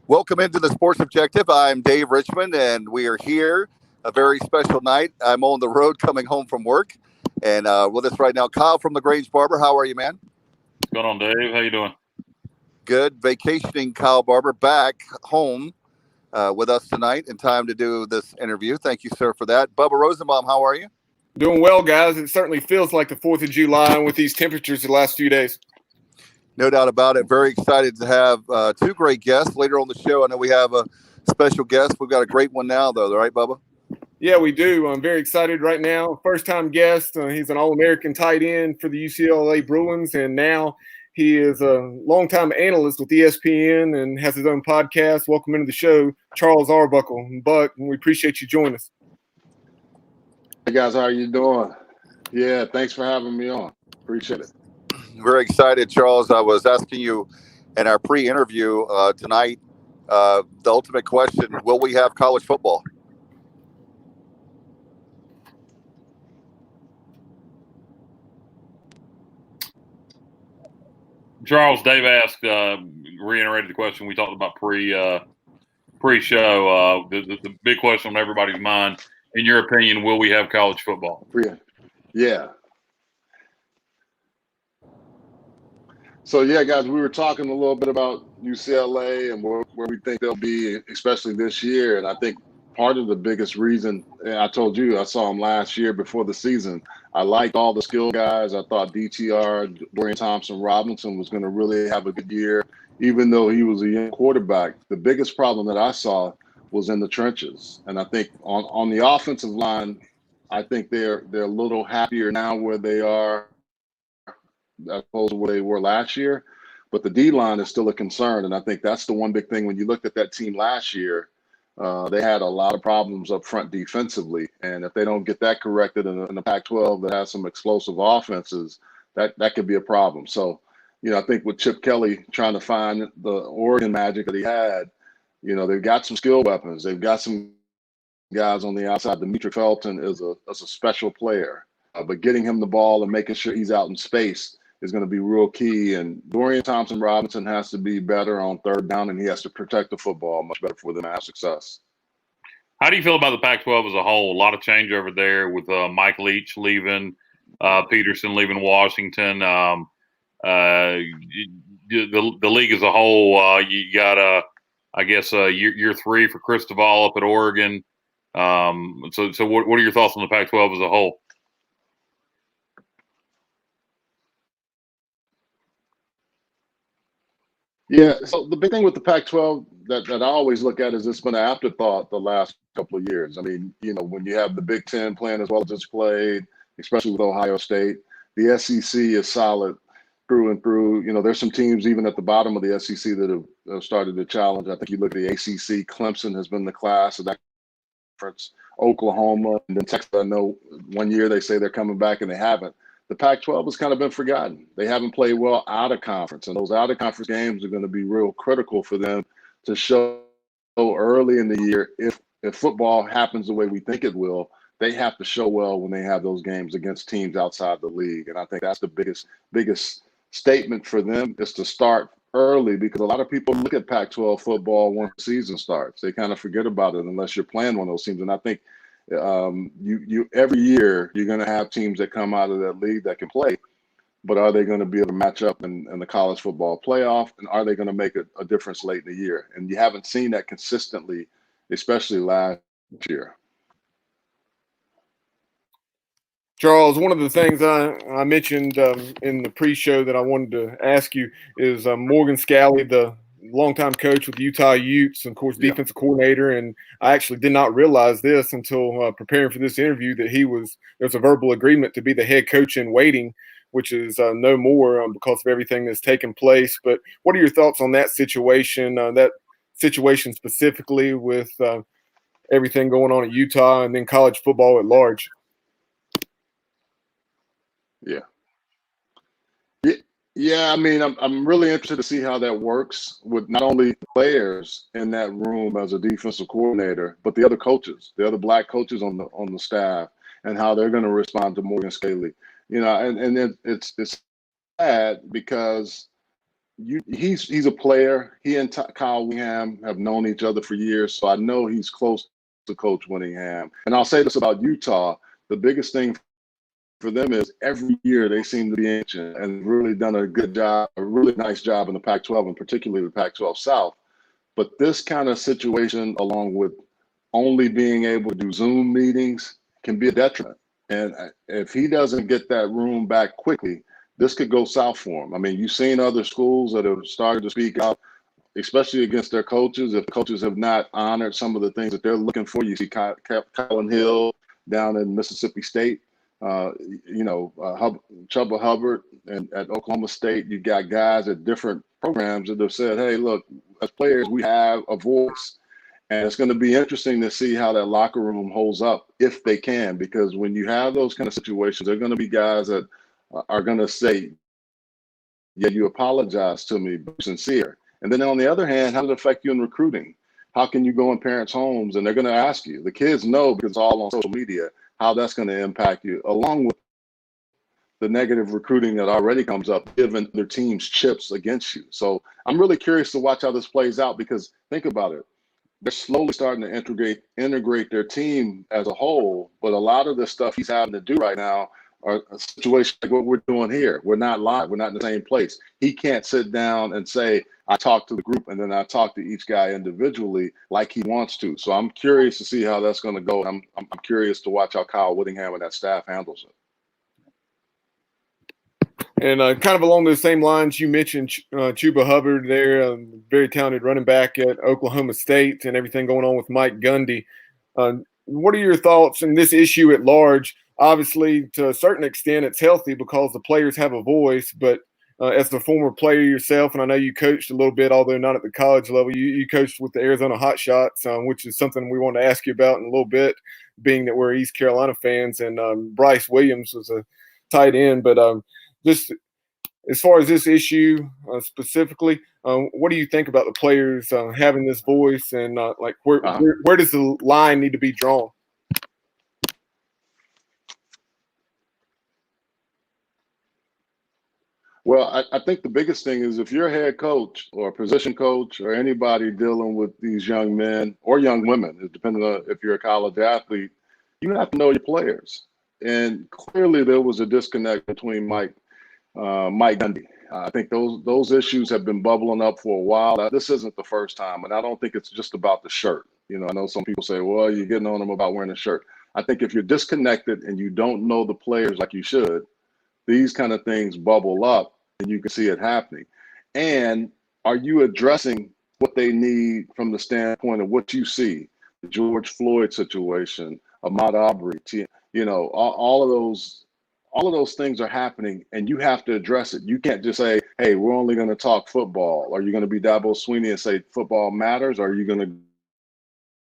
Welcome into the Sports Objective. I'm Dave Richmond, and we are here. A very special night. I'm on the road coming home from work, and with us right now, Kyle from LaGrange Barber. How are you, man? What's going on, Dave? How you doing? Good. Vacationing Kyle Barber back home with us tonight in time to do this interview. Thank you, sir, for that. Bubba Rosenbaum, how are you? Doing well, guys. It certainly feels like the 4th of July with these temperatures the last few days. No doubt about it. Very excited to have two great guests later on the show. I know we have a special guest. We've got a great one now, though. Right, Bubba? Yeah, we do. I'm very excited right now. First-time guest. He's an All-American tight end for the UCLA Bruins, and now he is a longtime analyst with ESPN and has his own podcast. Welcome into the show, Charles Arbuckle. Buck, we appreciate you joining us. Hey, guys. How are you doing? Yeah, thanks for having me on. Appreciate it. Very excited, Charles. I was asking you in our pre-interview tonight, the ultimate question, will we have college football? Charles, Dave asked, reiterated the question we talked about pre-show. The big question on everybody's mind, in your opinion, will we have college football? Yeah. So, yeah, guys, we were talking a little bit about UCLA and where we think they'll be, especially this year. And I think part of the biggest reason, and I told you, I saw them last year before the season. I liked all the skill guys. I thought DTR, Dorian Thompson-Robinson, was going to really have a good year, even though he was a young quarterback. The biggest problem that I saw was in the trenches. And I think on the offensive line, I think they're a little happier now where they are as opposed to where they were last year. But the D-line is still a concern, and I think that's the one big thing. When you looked at that team last year, they had a lot of problems up front defensively, and if they don't get that corrected in the Pac-12 that has some explosive offenses, that could be a problem. So, I think with Chip Kelly trying to find the Oregon magic that he had, they've got some skill weapons. They've got some guys on the outside. Demetric Felton is a special player, but getting him the ball and making sure he's out in space is going to be real key. And Dorian Thompson-Robinson has to be better on third down, and he has to protect the football much better for them to have success. How do you feel about the Pac-12 as a whole? A lot of change over there with Mike Leach leaving, Peterson leaving Washington. The league as a whole, you got, I guess, year 3 for Cristobal up at Oregon. So what are your thoughts on the Pac-12 as a whole? Yeah, so the big thing with the Pac-12 that I always look at is it's been an afterthought the last couple of years. I mean, when you have the Big Ten playing as well as it's played, especially with Ohio State, the SEC is solid through and through. There's some teams even at the bottom of the SEC that have started to challenge. I think you look at the ACC, Clemson has been the class of that conference, Oklahoma, and then Texas. I know one year they say they're coming back and they haven't. The Pac-12 has kind of been forgotten. They haven't played well out of conference, and those out of conference games are going to be real critical for them to show early in the year. If football happens the way we think it will, they have to show well when they have those games against teams outside the league. And I think that's the biggest statement for them is to start early, because a lot of people look at Pac-12 football once the season starts. They kind of forget about it unless you're playing one of those teams. And I think you every year you're going to have teams that come out of that league that can play, but are they going to be able to match up in the college football playoff, and are they going to make a difference late in the year? And you haven't seen that consistently, especially last year. Charles, one of the things I mentioned in the pre-show that I wanted to ask you is Morgan Scalley, the longtime coach with Utah Utes, and of course defensive coordinator. And I actually did not realize this until preparing for this interview that there's a verbal agreement to be the head coach in waiting, which is no more because of everything that's taken place. But what are your thoughts on that situation specifically with everything going on at Utah and then college football at large? Yeah. I mean, I'm really interested to see how that works with not only players in that room as a defensive coordinator, but the other coaches, the other black coaches on the staff, and how they're going to respond to Morgan Scalley. And it's sad because he's a player. He and Kyle Winningham have known each other for years, so I know he's close to Coach Winningham. And I'll say this about Utah: the biggest thing for them is every year they seem to be ancient and really done a good job, a really nice job in the Pac-12 and particularly the Pac-12 South. But this kind of situation, along with only being able to do Zoom meetings, can be a detriment. And if he doesn't get that room back quickly, this could go south for him. I mean, you've seen other schools that have started to speak out, especially against their coaches. If coaches have not honored some of the things that they're looking for, you see Colin Hill down in Mississippi State. Chuba Hubbard and at Oklahoma State. You got guys at different programs that have said, hey, look, as players, we have a voice. And it's going to be interesting to see how that locker room holds up, if they can, because when you have those kind of situations, there are going to be guys that are going to say, yeah, you apologize to me, but sincere. And then on the other hand, how does it affect you in recruiting? How can you go in parents' homes and they're going to ask you? The kids know because it's all on social media how that's going to impact you, along with the negative recruiting that already comes up, giving their teams chips against you. So I'm really curious to watch how this plays out, because think about it. They're slowly starting to integrate their team as a whole, but a lot of the stuff he's having to do right now are a situation like what we're doing here. We're not live. We're not in the same place. He can't sit down and say, I talk to the group and then I talk to each guy individually like he wants to. So I'm curious to see how that's going to go. I'm curious to watch how Kyle Winningham and that staff handles it. And kind of along those same lines, you mentioned Chuba Hubbard there, very talented running back at Oklahoma State, and everything going on with Mike Gundy. What are your thoughts on this issue at large? Obviously, to a certain extent, it's healthy because the players have a voice, but as a former player yourself, and I know you coached a little bit, although not at the college level, you coached with the Arizona Hotshots, which is something we want to ask you about in a little bit, being that we're East Carolina fans, and Bryce Williams was a tight end. But just as far as this issue specifically, what do you think about the players having this voice, and where does the line need to be drawn? Well, I think the biggest thing is if you're a head coach or a position coach or anybody dealing with these young men or young women, depending on if you're a college athlete, you have to know your players. And clearly there was a disconnect between Mike Gundy. I think those issues have been bubbling up for a while. This isn't the first time, and I don't think it's just about the shirt. I know some people say, well, you're getting on them about wearing a shirt. I think if you're disconnected and you don't know the players like you should, these kind of things bubble up and you can see it happening. And are you addressing what they need from the standpoint of what you see? The George Floyd situation, Ahmaud Arbery, all of those things are happening, and you have to address it. You can't just say, hey, we're only going to talk football. Are you going to be Dabo Swinney and say football matters? Or are you going to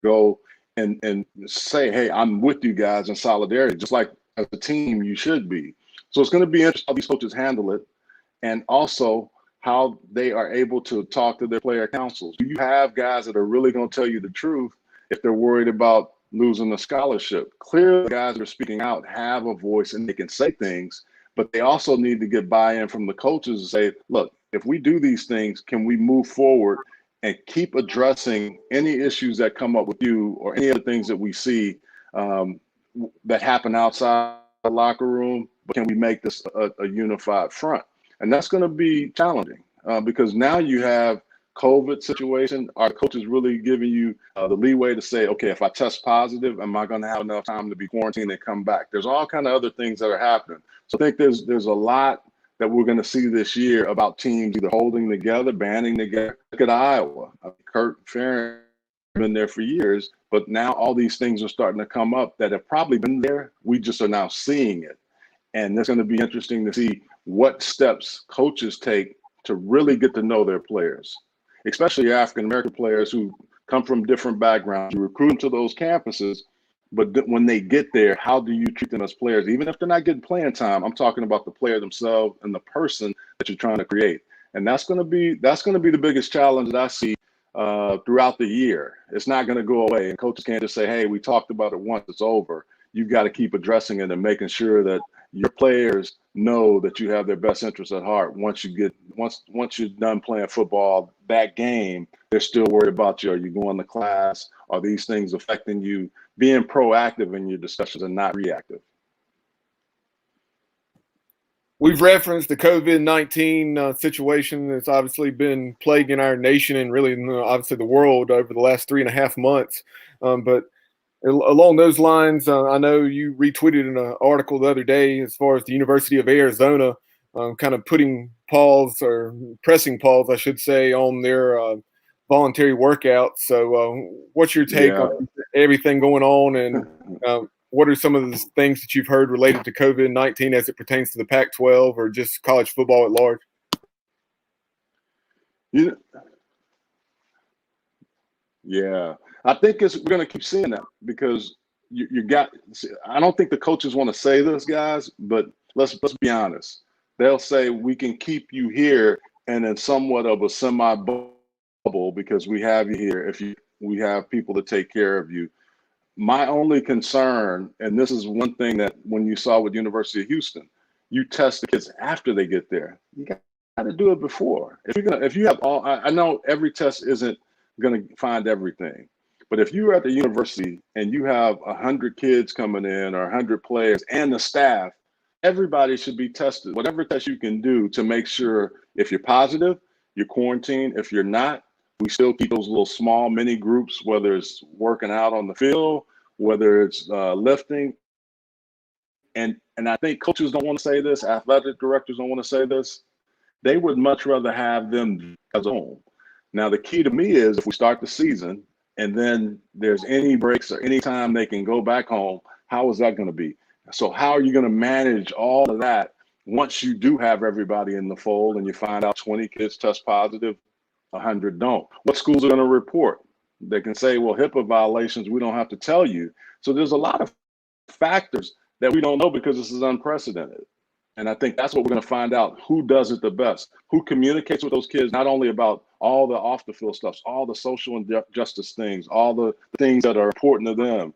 go and say, hey, I'm with you guys in solidarity, just like as a team you should be? So it's going to be interesting how these coaches handle it, and also how they are able to talk to their player councils. Do you have guys that are really going to tell you the truth if they're worried about losing a scholarship? Clearly, the guys that are speaking out have a voice and they can say things, but they also need to get buy-in from the coaches and say, look, if we do these things, can we move forward and keep addressing any issues that come up with you or any other things that we see that happen outside the locker room, but can we make this a unified front? And that's going to be challenging because now you have COVID situation. Are coaches really giving you the leeway to say, okay, if I test positive, am I going to have enough time to be quarantined and come back? There's all kind of other things that are happening. So I think there's a lot that we're going to see this year about teams either holding together, banding together. Look at Iowa. Kurt Ferentz been there for years, but now all these things are starting to come up that have probably been there. We just are now seeing it. And it's going to be interesting to see what steps coaches take to really get to know their players, especially African-American players who come from different backgrounds. You recruit them to those campuses, but when they get there, how do you treat them as players? Even if they're not getting playing time, I'm talking about the player themselves and the person that you're trying to create. And that's going to be the biggest challenge that I see throughout the year. It's not going to go away. And coaches can't just say, hey, we talked about it once, it's over. You've got to keep addressing it and making sure that your players know that you have their best interests at heart once you get once you're done playing football, that game, they're still worried about you. Are you going to class? Are these things affecting you? Being proactive in your discussions and not reactive. We've referenced the COVID-19 situation that's obviously been plaguing our nation and really obviously the world over the last 3.5 months. But along those lines, I know you retweeted an article the other day as far as the University of Arizona kind of putting pause or pressing pause, I should say, on their voluntary workouts. So what's your take on everything going on, and what are some of the things that you've heard related to COVID-19 as it pertains to the Pac-12 or just college football at large? Yeah, I think we're going to keep seeing that because I don't think the coaches want to say this, guys, but let's be honest. They'll say we can keep you here and in somewhat of a semi-bubble because we have you here we have people to take care of you. My only concern, and this is one thing that when you saw with University of Houston, you test the kids after they get there. You got to do it before. If you have I know every test isn't going to find everything, but if you're at the university and you have 100 kids coming in or 100 players and the staff, everybody should be tested. Whatever test you can do to make sure if you're positive, you're quarantined. If you're not, we still keep those little small mini groups, whether it's working out on the field, whether it's lifting. And I think coaches don't want to say this, athletic directors don't want to say this. They would much rather have them as home. Now, the key to me is if we start the season and then there's any breaks or any time they can go back home, how is that going to be? So how are you going to manage all of that once you do have everybody in the fold and you find out 20 kids test positive, 100 don't? What schools are going to report? They can say, well, HIPAA violations, we don't have to tell you. So there's a lot of factors that we don't know because this is unprecedented. And I think that's what we're going to find out, who does it the best, who communicates with those kids, not only about all the off the field stuff, all the social injustice things, all the things that are important to them.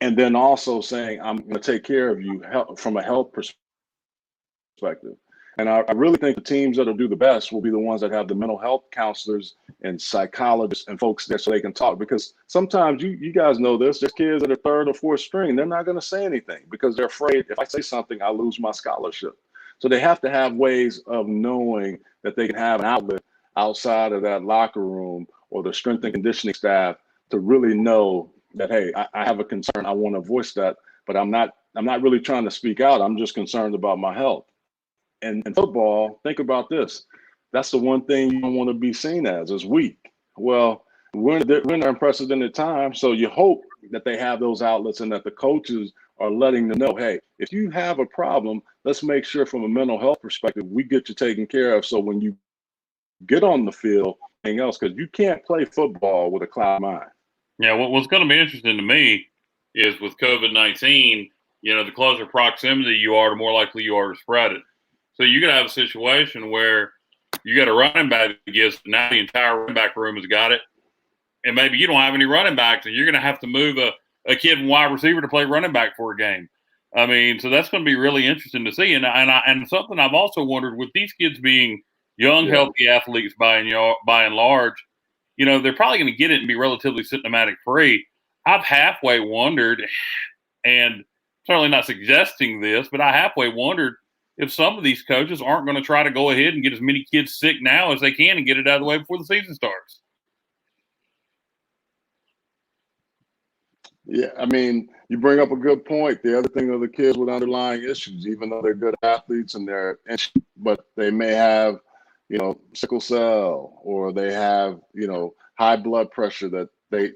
And then also saying, I'm going to take care of you from a health perspective. And I really think the teams that'll do the best will be the ones that have the mental health counselors and psychologists and folks there so they can talk. Because sometimes you guys know this, there's kids that are third or fourth string. They're not going to say anything because they're afraid if I say something, I lose my scholarship. So they have to have ways of knowing that they can have an outlet outside of that locker room or the strength and conditioning staff to really know that, hey, I have a concern. I want to voice that, but I'm not really trying to speak out. I'm just concerned about my health. And in football, think about this. That's the one thing you don't want to be seen as is weak. Well, we're in an unprecedented time, so you hope that they have those outlets and that the coaches are letting them know, hey, if you have a problem, let's make sure from a mental health perspective, we get you taken care of. So when you get on the field, anything else, because you can't play football with a cloud mind. Yeah, what's going to be interesting to me is with COVID-19, the closer proximity you are, the more likely you are to spread it. So you're going to have a situation where you got a running back that gets, now the entire running back room has got it, and maybe you don't have any running backs, and you're going to have to move a kid from wide receiver to play running back for a game. I mean, so that's going to be really interesting to see. And something I've also wondered, with these kids being young, healthy athletes by and large, they're probably going to get it and be relatively symptomatic free. I've halfway wondered, and certainly not suggesting this, but I halfway wondered if some of these coaches aren't going to try to go ahead and get as many kids sick now as they can and get it out of the way before the season starts. Yeah, I mean, you bring up a good point. The other thing are the kids with underlying issues, even though they're good athletes but they may have, sickle cell, or they have, high blood pressure that they,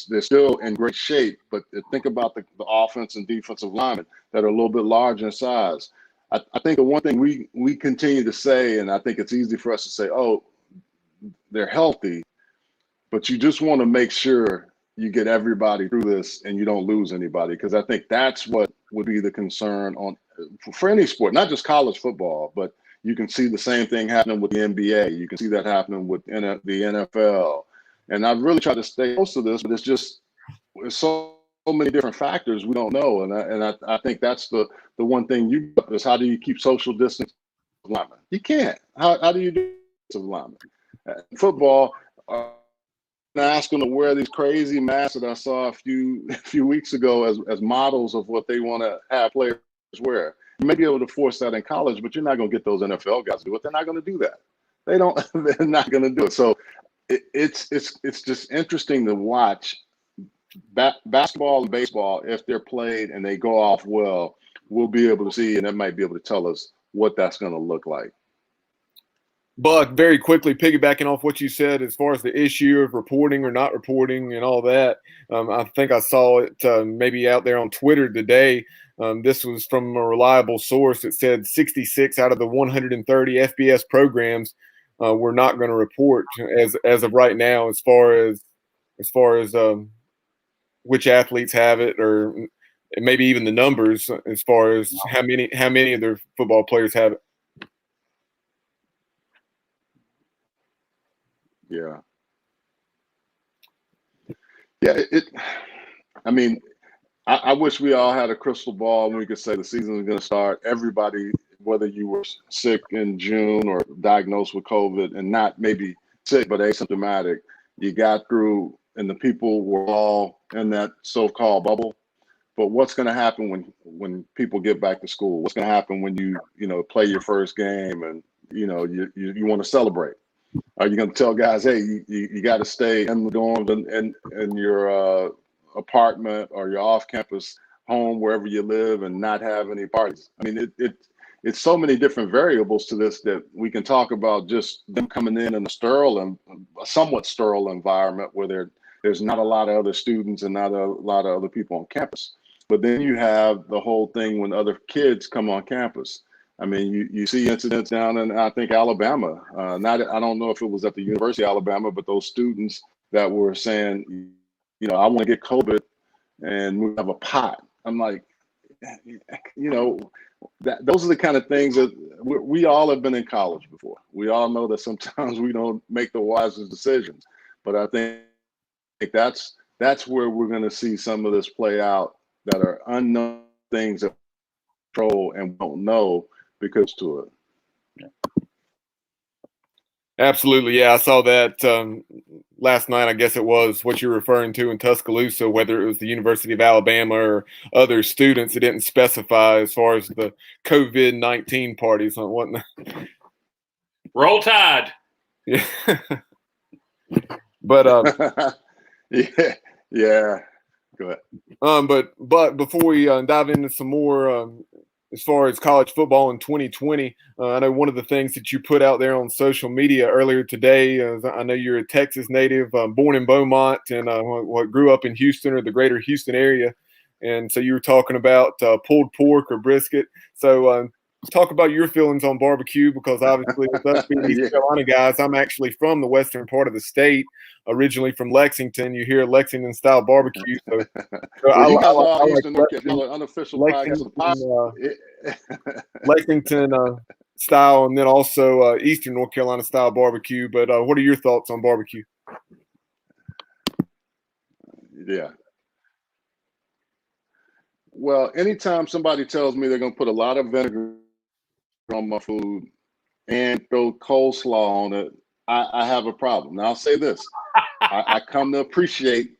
they're still in great shape. But think about the offense and defensive linemen that are a little bit larger in size. I think the one thing we continue to say, and I think it's easy for us to say, oh, they're healthy, but you just want to make sure you get everybody through this and you don't lose anybody, because I think that's what would be the concern for any sport, not just college football, but you can see the same thing happening with the NBA. You can see that happening with the NFL. And I've really tried to stay close to this, but it's so many different factors we don't know. And I think that's the one thing is how do you keep social distance lineman. You can't. How do you do offensive lineman? Football, ask them to wear these crazy masks that I saw a few weeks ago as models of what they want to have players wear. You may be able to force that in college, but you're not going to get those NFL guys to do it. They're not going to do that. They're not going to do it. So it's just interesting to watch basketball and baseball. If they're played and they go off well, we'll be able to see, and that might be able to tell us what that's going to look like. Buck, very quickly piggybacking off what you said as far as the issue of reporting or not reporting and all that, I think I saw it maybe out there on Twitter today. This was from a reliable source. It said 66 out of the 130 FBS programs were not going to report as of right now, as far as which athletes have it, or maybe even the numbers as far as how many of their football players have it. Yeah. I mean, I wish we all had a crystal ball and we could say the season is going to start. Everybody, whether you were sick in June or diagnosed with COVID and not maybe sick but asymptomatic, you got through, and the people were all in that so-called bubble. But what's going to happen when people get back to school? What's going to happen when you play your first game and you want to celebrate? Are you going to tell guys, hey, you got to stay in the dorms and in your apartment or your off-campus home, wherever you live, and not have any parties? I mean, it's so many different variables to this that we can talk about, just them coming in a somewhat sterile environment where there's not a lot of other students and not a lot of other people on campus. But then you have the whole thing when other kids come on campus. I mean, you see incidents down in, I think, Alabama. I don't know if it was at the University of Alabama, but those students that were saying, I want to get COVID and we have a pot. I'm like, those are the kind of things that we all have been in college before. We all know that sometimes we don't make the wisest decisions. But I think that's where we're going to see some of this play out, that are unknown things that we control and don't know because to it. Yeah. Absolutely. Yeah, I saw that last night. I guess it was what you're referring to in Tuscaloosa, whether it was the University of Alabama or other students. It didn't specify as far as the COVID-19 parties and whatnot. Roll Tide. Yeah. But yeah. Go ahead. But before we dive into some more as far as college football in 2020, I know one of the things that you put out there on social media earlier today, I know you're a Texas native, born in Beaumont, and grew up in Houston or the greater Houston area. And so you were talking about pulled pork or brisket. So talk about your feelings on barbecue, because obviously with us being East Carolina guys, I'm actually from the western part of the state, originally from Lexington. You hear Lexington style barbecue. So well, you guys all Eastern North Carolina, unofficial Lexington style, and then also Eastern North Carolina style barbecue. But what are your thoughts on barbecue? Yeah. Well, anytime somebody tells me they're going to put a lot of vinegar on my food and throw coleslaw on it, I have a problem. Now, I'll say this. I come to appreciate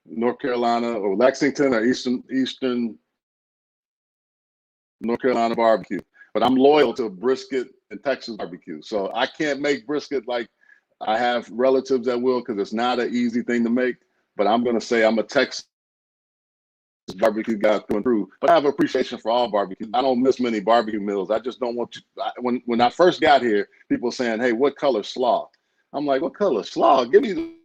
North Carolina or Lexington or Eastern North Carolina barbecue, but I'm loyal to brisket and Texas barbecue. So I can't make brisket like I have relatives that will, because it's not an easy thing to make. But I'm going to say I'm a Texas barbecue guy through and through, but I have appreciation for all barbecue. I don't miss many barbecue meals. I just don't want to. When I first got here, people were saying, "Hey, what color slaw?" I'm like, "What color slaw? Give me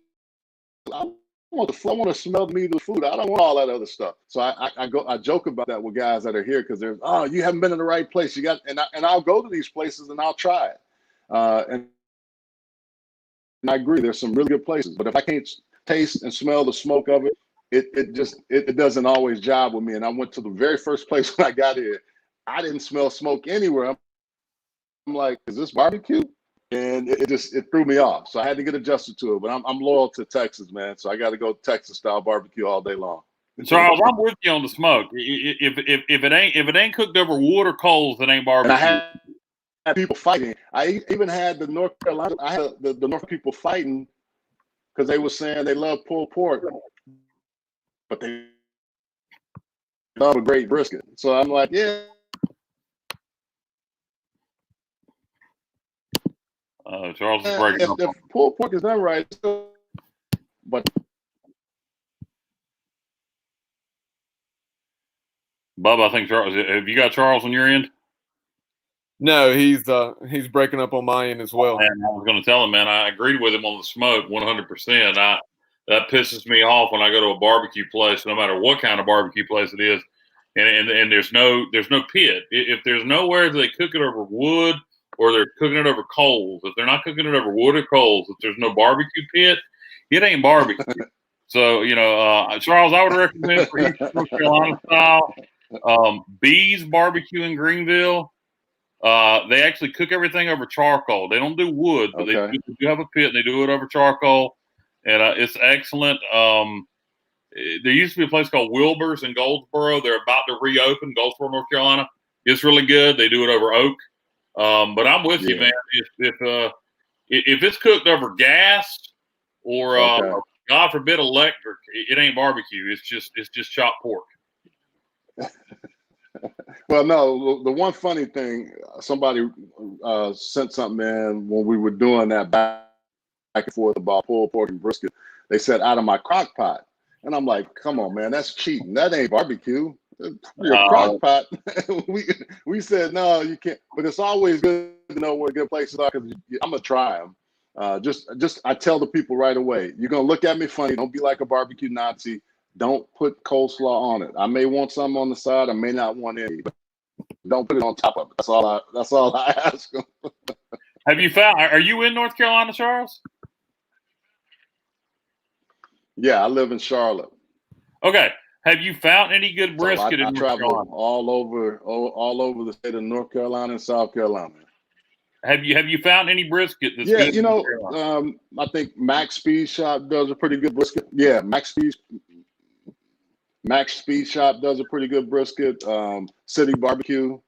I want to smell the meat of the food. I don't want all that other stuff." So I joke about that with guys that are here, because they're, "Oh, you haven't been in the right place. You got," and I'll go to these places and I'll try it. And I agree, there's some really good places, but if I can't taste and smell the smoke of it, it doesn't always jive with me. And I went to the very first place when I got here. I didn't smell smoke anywhere. I'm like, "Is this barbecue?" And it threw me off. So I had to get adjusted to it. But I'm loyal to Texas, man. So I got to go Texas style barbecue all day long. Charles, I'm with you on the smoke. If it ain't cooked over wood or coals, it ain't barbecue. people fighting. I even had the North Carolina. I had the North people fighting because they were saying they love pulled pork, but they love a great brisket. So I'm like, yeah. Charles is breaking up. If pulled pork is done right, but Bubba, I think Charles. Have you got Charles on your end? No, he's breaking up on my end as well. Man, I was going to tell him, man, I agreed with him on the smoke 100%. That pisses me off when I go to a barbecue place, no matter what kind of barbecue place it is, and there's no pit. If there's nowhere that they cook it over wood or they're cooking it over coals, if they're not cooking it over wood or coals, if there's no barbecue pit, it ain't barbecue. So, Charles, I would recommend for East North Carolina style, B's Barbecue in Greenville. They actually cook everything over charcoal. They don't do wood, but they do have a pit, and they do it over charcoal, and it's excellent. There used to be a place called Wilbur's in Goldsboro. They're about to reopen, Goldsboro, North Carolina. It's really good. They do it over oak. But I'm with you, man. If it's cooked over gas or God forbid electric, it ain't barbecue. It's just chopped pork. Well, no, the one funny thing, somebody sent something in when we were doing that back and forth about pulled pork and brisket. They said out of my crock pot. And I'm like, come on, man, that's cheating. That ain't barbecue. Your crock pot. we said, no, you can't. But it's always good to know where good places are because I'm going to try them. I tell the people right away, you're going to look at me funny. Don't be like a barbecue Nazi. Don't put coleslaw on it. I may want some on the side. I may not want any, but don't put it on top of it. That's all I ask them. Have you found? Are you in North Carolina, Charles? Yeah, I live in Charlotte. Okay. Have you found any good brisket in I North travel Carolina? all over the state of North Carolina and South Carolina. Have you found any brisket that's good? Yeah, I think Max Speed Shop does a pretty good brisket. Yeah, Max Speed Shop does a pretty good brisket. City Barbecue,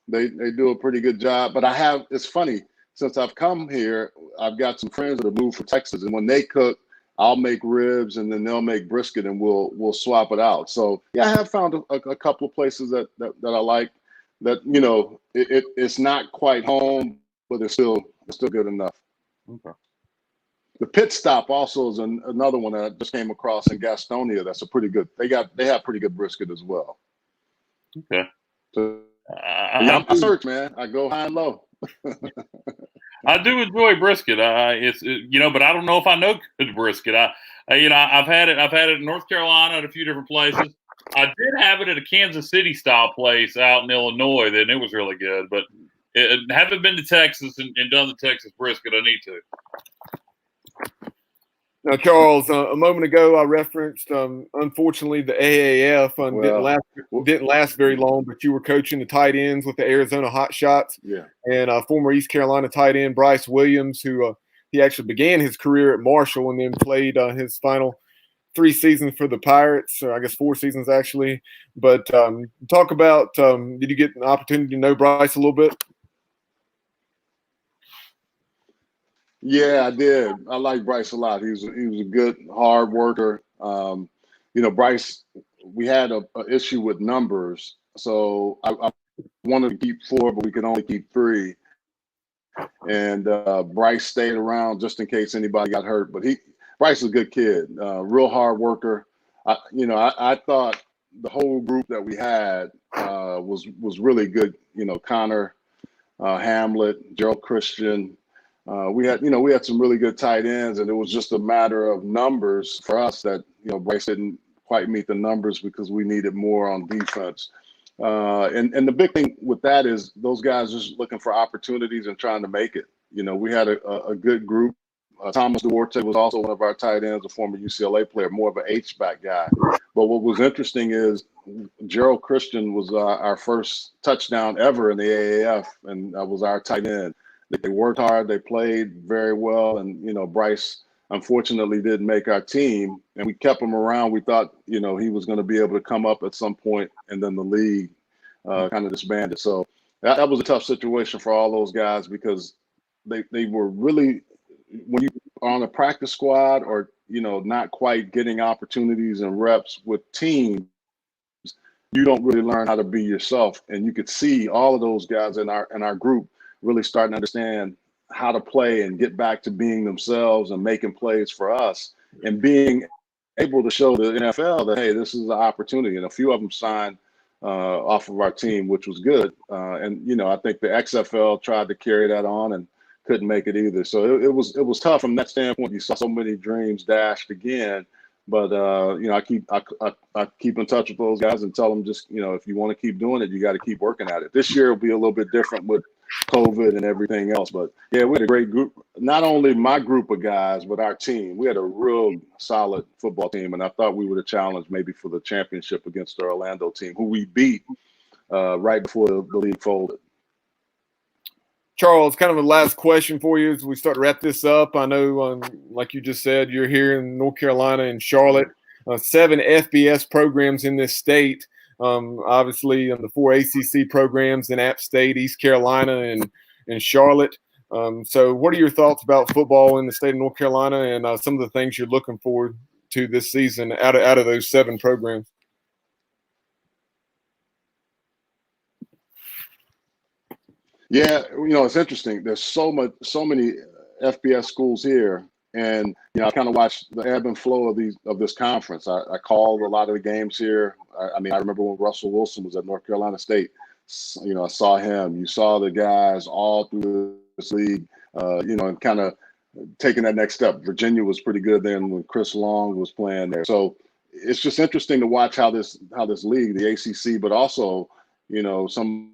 they do a pretty good job. But it's funny, since I've come here, I've got some friends that have moved from Texas, and when they cook, I'll make ribs and then they'll make brisket and we'll swap it out. So yeah, I have found a couple of places that I like that, it's not quite home, but it's still good enough. Okay. The Pit Stop also is another one that I just came across in Gastonia. That's a pretty good. They have pretty good brisket as well. Okay. So, I'm a search, man. I go high and low. I do enjoy brisket. But I don't know if I know good brisket. I've had it in North Carolina at a few different places. I did have it at a Kansas City style place out in Illinois, then it was really good. But haven't been to Texas and done the Texas brisket. I need to. Now, Charles, a moment ago I referenced, unfortunately, the AAF didn't last very long, but you were coaching the tight ends with the Arizona Hotshots. Yeah. And former East Carolina tight end Bryce Williams, who he actually began his career at Marshall and then played his final 3 seasons for the Pirates, or I guess 4 seasons actually. But talk about, did you get an opportunity to know Bryce a little bit? Yeah, I did. I like Bryce a lot. He was a good, hard worker. Bryce, we had a issue with numbers. So I wanted to keep 4, but we could only keep 3. And Bryce stayed around just in case anybody got hurt. But Bryce is a good kid, real hard worker. I thought the whole group that we had was really good. Connor, Hamlet, Gerald Christian. We had some really good tight ends, and it was just a matter of numbers for us that, Bryce didn't quite meet the numbers because we needed more on defense. And the big thing with that is those guys just looking for opportunities and trying to make it. We had a good group. Thomas Duarte was also one of our tight ends, a former UCLA player, more of an H-back guy. But what was interesting is Gerald Christian was our first touchdown ever in the AAF, and that was our tight end. They worked hard. They played very well. And, Bryce, unfortunately, didn't make our team. And we kept him around. We thought, he was going to be able to come up at some point. And then the league kind of disbanded. So that was a tough situation for all those guys because they were really, when you are on a practice squad or, not quite getting opportunities and reps with teams, you don't really learn how to be yourself. And you could see all of those guys in our group really starting to understand how to play and get back to being themselves and making plays for us and being able to show the NFL that, hey, this is an opportunity. And a few of them signed off of our team, which was good. And I think the XFL tried to carry that on and couldn't make it either. So it was tough from that standpoint. You saw so many dreams dashed again. But I keep in touch with those guys and tell them just, if you want to keep doing it, you got to keep working at it. This year will be a little bit different with COVID and everything else. But yeah, we had a great group. Not only my group of guys, but our team. We had a real solid football team, and I thought we would have challenged maybe for the championship against the Orlando team, who we beat right before the league folded. Charles, kind of a last question for you as we start to wrap this up. I know, like you just said, you're here in North Carolina and Charlotte, 7 FBS programs in this state. Obviously, the 4 ACC programs in App State, East Carolina, and Charlotte. So what are your thoughts about football in the state of North Carolina and some of the things you're looking forward to this season out of those 7 programs? Yeah, it's interesting. There's so many FBS schools here, and I kind of watched the ebb and flow of this conference. I called a lot of the games here. I remember when Russell Wilson was at North Carolina State. I saw him. You saw the guys all through this league, and kind of taking that next step. Virginia was pretty good then when Chris Long was playing there. So it's just interesting to watch how this league, the ACC, but also some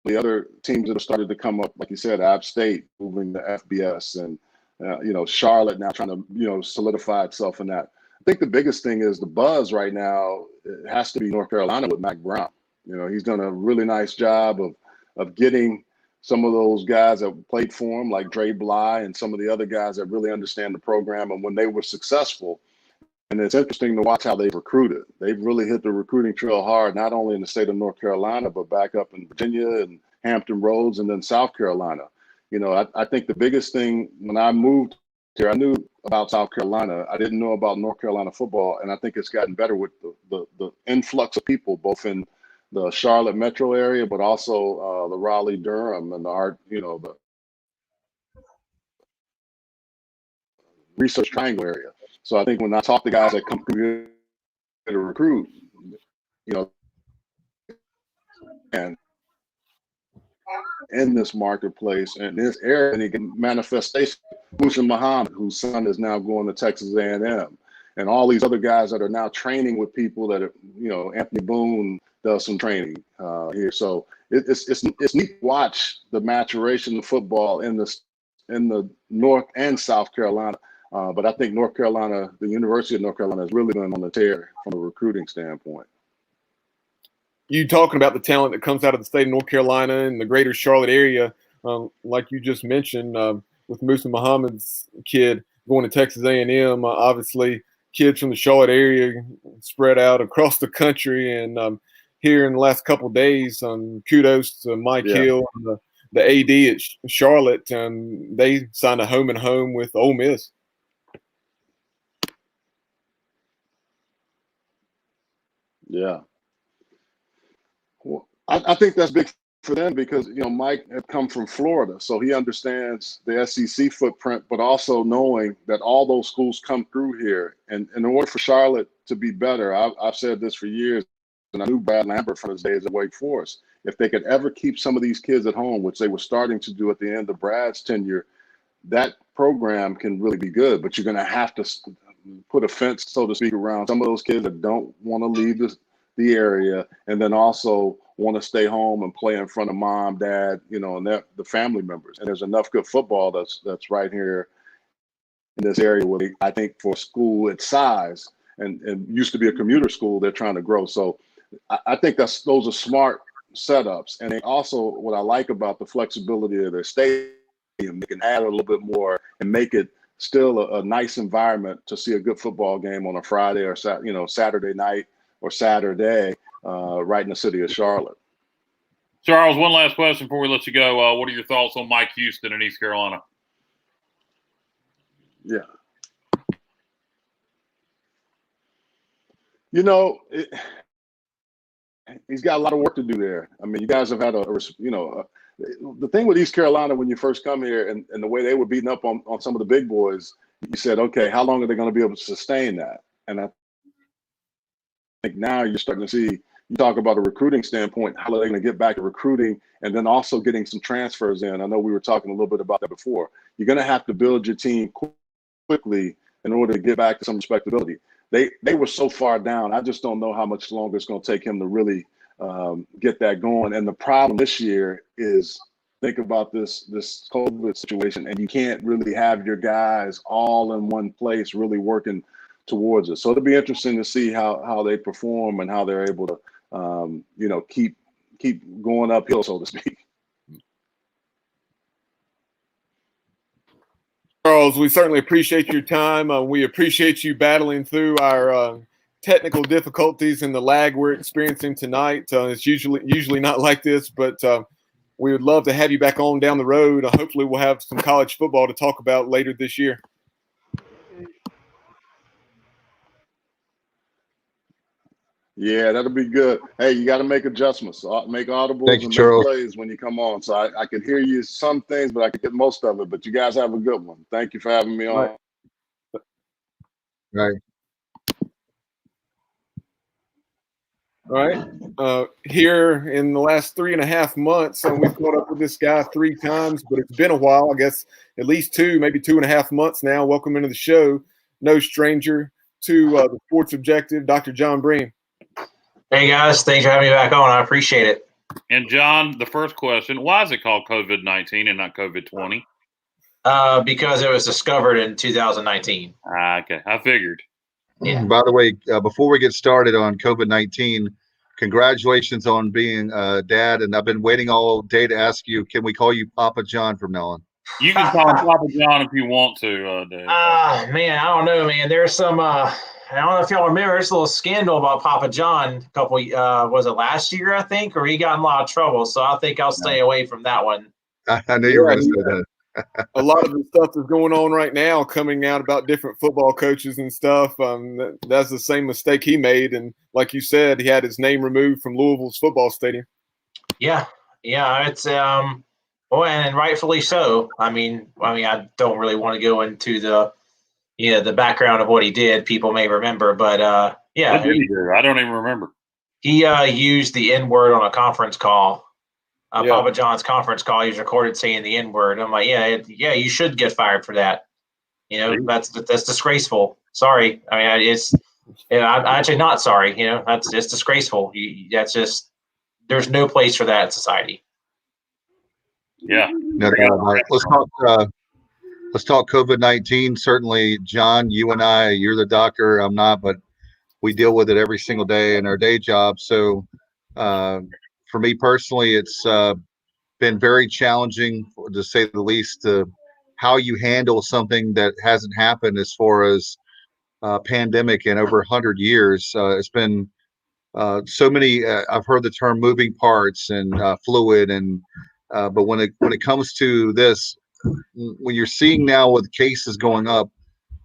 the other teams that have started to come up, like you said, App State moving to FBS, and Charlotte now trying to solidify itself in that. I think the biggest thing is the buzz right now. It has to be North Carolina with Mac Brown. He's done a really nice job of getting some of those guys that played for him, like Dre Bly and some of the other guys that really understand the program. And when they were successful, and it's interesting to watch how they've recruited. They've really hit the recruiting trail hard, not only in the state of North Carolina, but back up in Virginia and Hampton Roads and then South Carolina. I think the biggest thing when I moved here, I knew about South Carolina. I didn't know about North Carolina football, and I think it's gotten better with the influx of people, both in the Charlotte metro area, but also the Raleigh, Durham, and the Research Triangle area. So I think when I talk to guys that come through here to recruit, and in this marketplace and this area, and he can manifestation. Musa Muhammad, whose son is now going to Texas A&M, and all these other guys that are now training with people that are, Anthony Boone does some training here. So it's neat to watch the maturation of football in the North and South Carolina. But I think North Carolina, the University of North Carolina, has really been on the tear from a recruiting standpoint. You talking about the talent that comes out of the state of North Carolina and the greater Charlotte area, like you just mentioned, with Musa Muhammad's kid going to Texas A&M, obviously kids from the Charlotte area spread out across the country. And here in the last couple of days, kudos to Mike Hill and the AD at Charlotte. They signed a home and home with Ole Miss. Yeah. Well, I think that's big for them because, Mike had come from Florida, so he understands the SEC footprint, but also knowing that all those schools come through here. And in order for Charlotte to be better, I've said this for years, and I knew Brad Lambert from his days at Wake Forest. If they could ever keep some of these kids at home, which they were starting to do at the end of Brad's tenure, that program can really be good. But you're going to have to put a fence, so to speak, around some of those kids that don't want to leave the area, and then also want to stay home and play in front of mom, dad, and the family members. And there's enough good football that's right here in this area where I think for a school its size and used to be a commuter school, they're trying to grow. So I think those are smart setups. And they also, what I like about the flexibility of their stadium, they can add a little bit more and make it still a nice environment to see a good football game on a Friday or Saturday night or Saturday, right in the city of Charlotte. Charles, one last question before we let you go. What are your thoughts on Mike Houston in East Carolina? Yeah. He's got a lot of work to do there. I mean, you guys have had the thing with East Carolina when you first come here and the way they were beating up on some of the big boys, you said, okay, how long are they going to be able to sustain that? And I think now you're starting to see, you talk about a recruiting standpoint, how are they going to get back to recruiting and then also getting some transfers in? I know we were talking a little bit about that before. You're going to have to build your team quickly in order to get back to some respectability. They were so far down. I just don't know how much longer it's going to take him to really get that going. And the problem this year is, think about this COVID situation, and you can't really have your guys all in one place really working towards it. So it'll be interesting to see how they perform and how they're able to keep going uphill, so to speak. Charles, we certainly appreciate your time. We appreciate you battling through our technical difficulties and the lag we're experiencing tonight. It's usually not like this, but we would love to have you back on down the road. Hopefully we'll have some college football to talk about later this year. Yeah, that'll be good. Hey, you got to make adjustments, make audibles and make plays when you come on. So I can hear you some things, but I can get most of it. But you guys have a good one. Thank you for having me on. Right. All right. Here in the last 3.5 months, and we've caught up with this guy 3 times, but it's been a while, I guess at least 2, maybe 2.5 months now. Welcome into the show. No stranger to the Sports Objective, Dr. John Bream. Hey, guys. Thanks for having me back on. I appreciate it. And, John, the first question, why is it called COVID-19 and not COVID-20? Because it was discovered in 2019. Okay. I figured. Yeah. By the way, before we get started on COVID-19, congratulations on being dad. And I've been waiting all day to ask you, can we call you Papa John from now on? You can call him Papa John if you want to, Dave. Man, I don't know, man. There's some I don't know if y'all remember, there's a little scandal about Papa John a couple was it last year, I think, or he got in a lot of trouble. So I think I'll stay away from that one. I knew you were going to say that. A lot of the stuff that's going on right now coming out about different football coaches and stuff. That's the same mistake he made. And like you said, he had his name removed from Louisville's football stadium. Yeah. It's and rightfully so. I mean, I don't really want to go into the background of what he did. People may remember, but What did he do? I don't even remember. He used the N-word on a conference call. Papa John's conference call, he was recorded saying the N-word. I'm like, yeah, you should get fired for that. That's disgraceful. Sorry. I mean, I'm actually not sorry. It's disgraceful. There's no place for that in society. Yeah. No, let's talk COVID-19. Certainly, John, you and I, you're the doctor, I'm not, but we deal with it every single day in our day job. So, for me personally, it's been very challenging, to say the least, how you handle something that hasn't happened as far as pandemic in over 100 years. It's been so many. I've heard the term moving parts and fluid, and but when it comes to this, when you're seeing now with cases going up,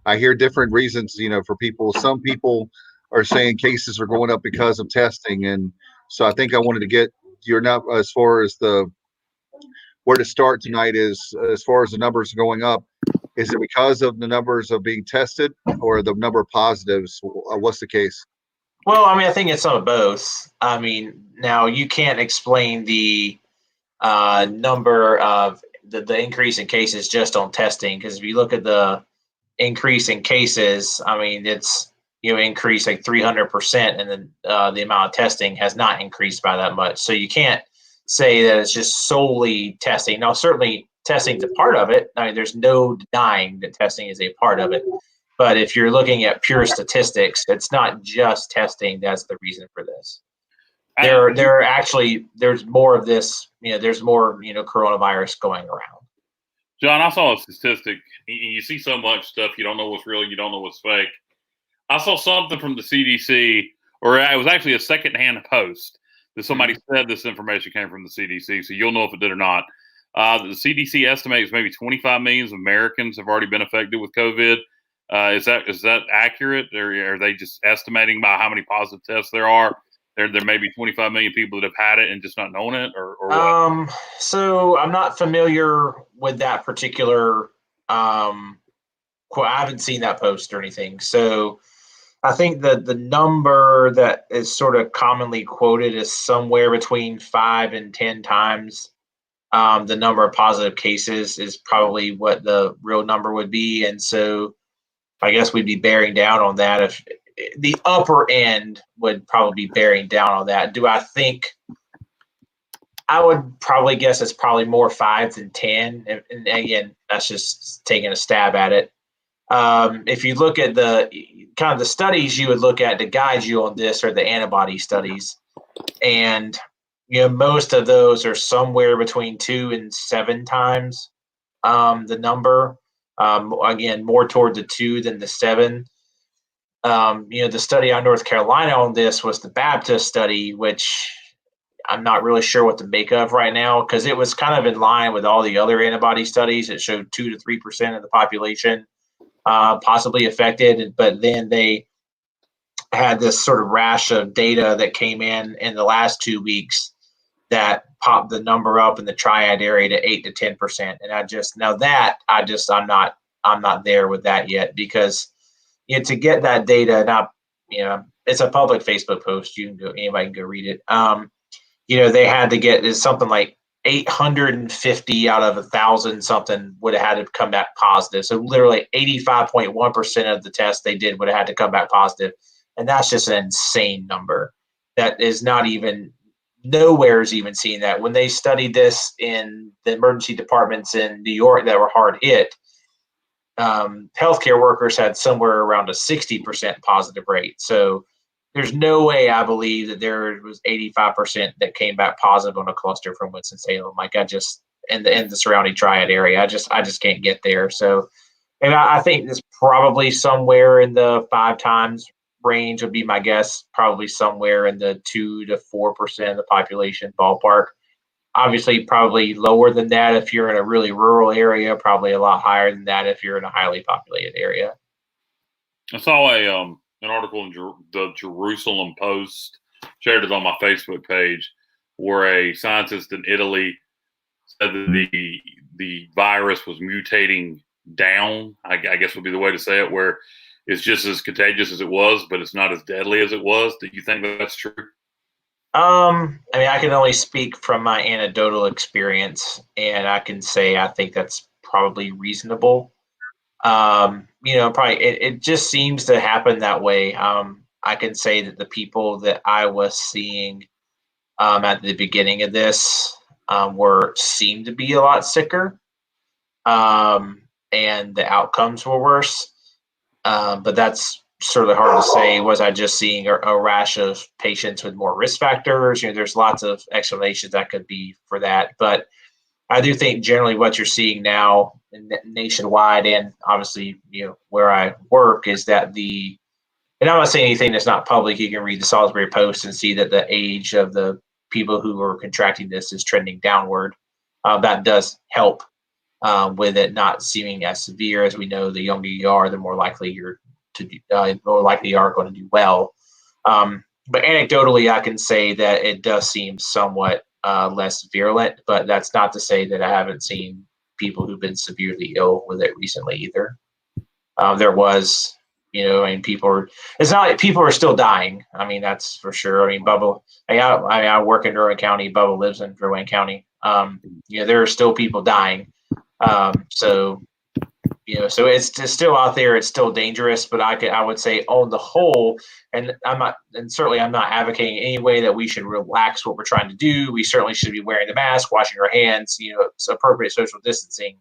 I hear different reasons. For people, some people are saying cases are going up because of testing, and so I think I wanted to get your number as far as where to start tonight is as far as the numbers going up. Is it because of the numbers of being tested or the number of positives? What's the case? Well, I think it's some of both. Now you can't explain the number of the increase in cases just on testing, because if you look at the increase in cases, it's increased like 300%, and then the amount of testing has not increased by that much. So you can't say that it's just solely testing. Now, certainly testing's a part of it. There's no denying that testing is a part of it. But if you're looking at pure statistics, it's not just testing that's the reason for this. There's more of this. There's more coronavirus going around. John, I saw a statistic. You see so much stuff, you don't know what's real, you don't know what's fake. I saw something from the CDC, or it was actually a secondhand post. that somebody said this information came from the CDC, so you'll know if it did or not. The CDC estimates maybe 25 million Americans have already been affected with COVID. Is that accurate, or are they just estimating by how many positive tests there are? There may be 25 million people that have had it and just not known it, or what? So I'm not familiar with that particular quote. I haven't seen that post or anything. So I think that the number that is sort of commonly quoted is somewhere between 5 and 10 times the number of positive cases is probably what the real number would be. And so I guess we'd be bearing down on that. If the upper end would probably be bearing down on that. Do I think? I would probably guess it's probably more 5 than 10. And again, that's just taking a stab at it. If you look at the kind of the studies you would look at to guide you on this are the antibody studies. And, most of those are somewhere between 2 and 7 times the number. Again, more toward the 2 than the 7. The study on North Carolina on this was the Baptist study, which I'm not really sure what to make of right now because it was kind of in line with all the other antibody studies. It showed 2 to 3% of the population possibly affected, but then they had this sort of rash of data that came in the last 2 weeks that popped the number up in the triad area to 8 to 10%. And I'm not there with that yet because to get that data, it's a public Facebook post. Anybody can go read it. They had to get something like 850 out of 1,000 something would have had to come back positive. So literally 85.1% of the tests they did would have had to come back positive. And that's just an insane number. That is not even, nowhere is even seeing that. When they studied this in the emergency departments in New York that were hard hit, healthcare workers had somewhere around a 60% positive rate. So there's no way I believe that there was 85% that came back positive on a cluster from Winston-Salem. And the surrounding triad area, I just can't get there. So, and I think it's probably somewhere in the 5 times range would be my guess. Probably somewhere in the 2 to 4% of the population ballpark. Obviously, probably lower than that if you're in a really rural area. Probably a lot higher than that if you're in a highly populated area. I saw an article in the Jerusalem Post, shared it on my Facebook page, where a scientist in Italy said that the virus was mutating down, I guess would be the way to say it, where it's just as contagious as it was, but it's not as deadly as it was. Do you think that's true? I can only speak from my anecdotal experience, and I can say I think that's probably reasonable. Probably it just seems to happen that way. I can say that the people that I was seeing at the beginning of this seemed to be a lot sicker, and the outcomes were worse. But that's sort of hard to say. Was I just seeing a rash of patients with more risk factors? There's lots of explanations that could be for that, but I do think generally what you're seeing now nationwide and obviously, where I work is that and I'm not saying anything that's not public. You can read the Salisbury Post and see that the age of the people who are contracting this is trending downward. That does help with it not seeming as severe. As we know, the younger you are, the more likely you are going to do well. But anecdotally, I can say that it does seem somewhat less virulent, but that's not to say that I haven't seen people who've been severely ill with it recently either. There was, people are still dying. That's for sure. Bubba, I work in Rowan County. Bubba lives in Rowan County. There are still people dying. So it's still out there. It's still dangerous, but I would say on the whole, and I'm not advocating any way that we should relax what we're trying to do. We certainly should be wearing the mask, washing our hands, it's appropriate social distancing,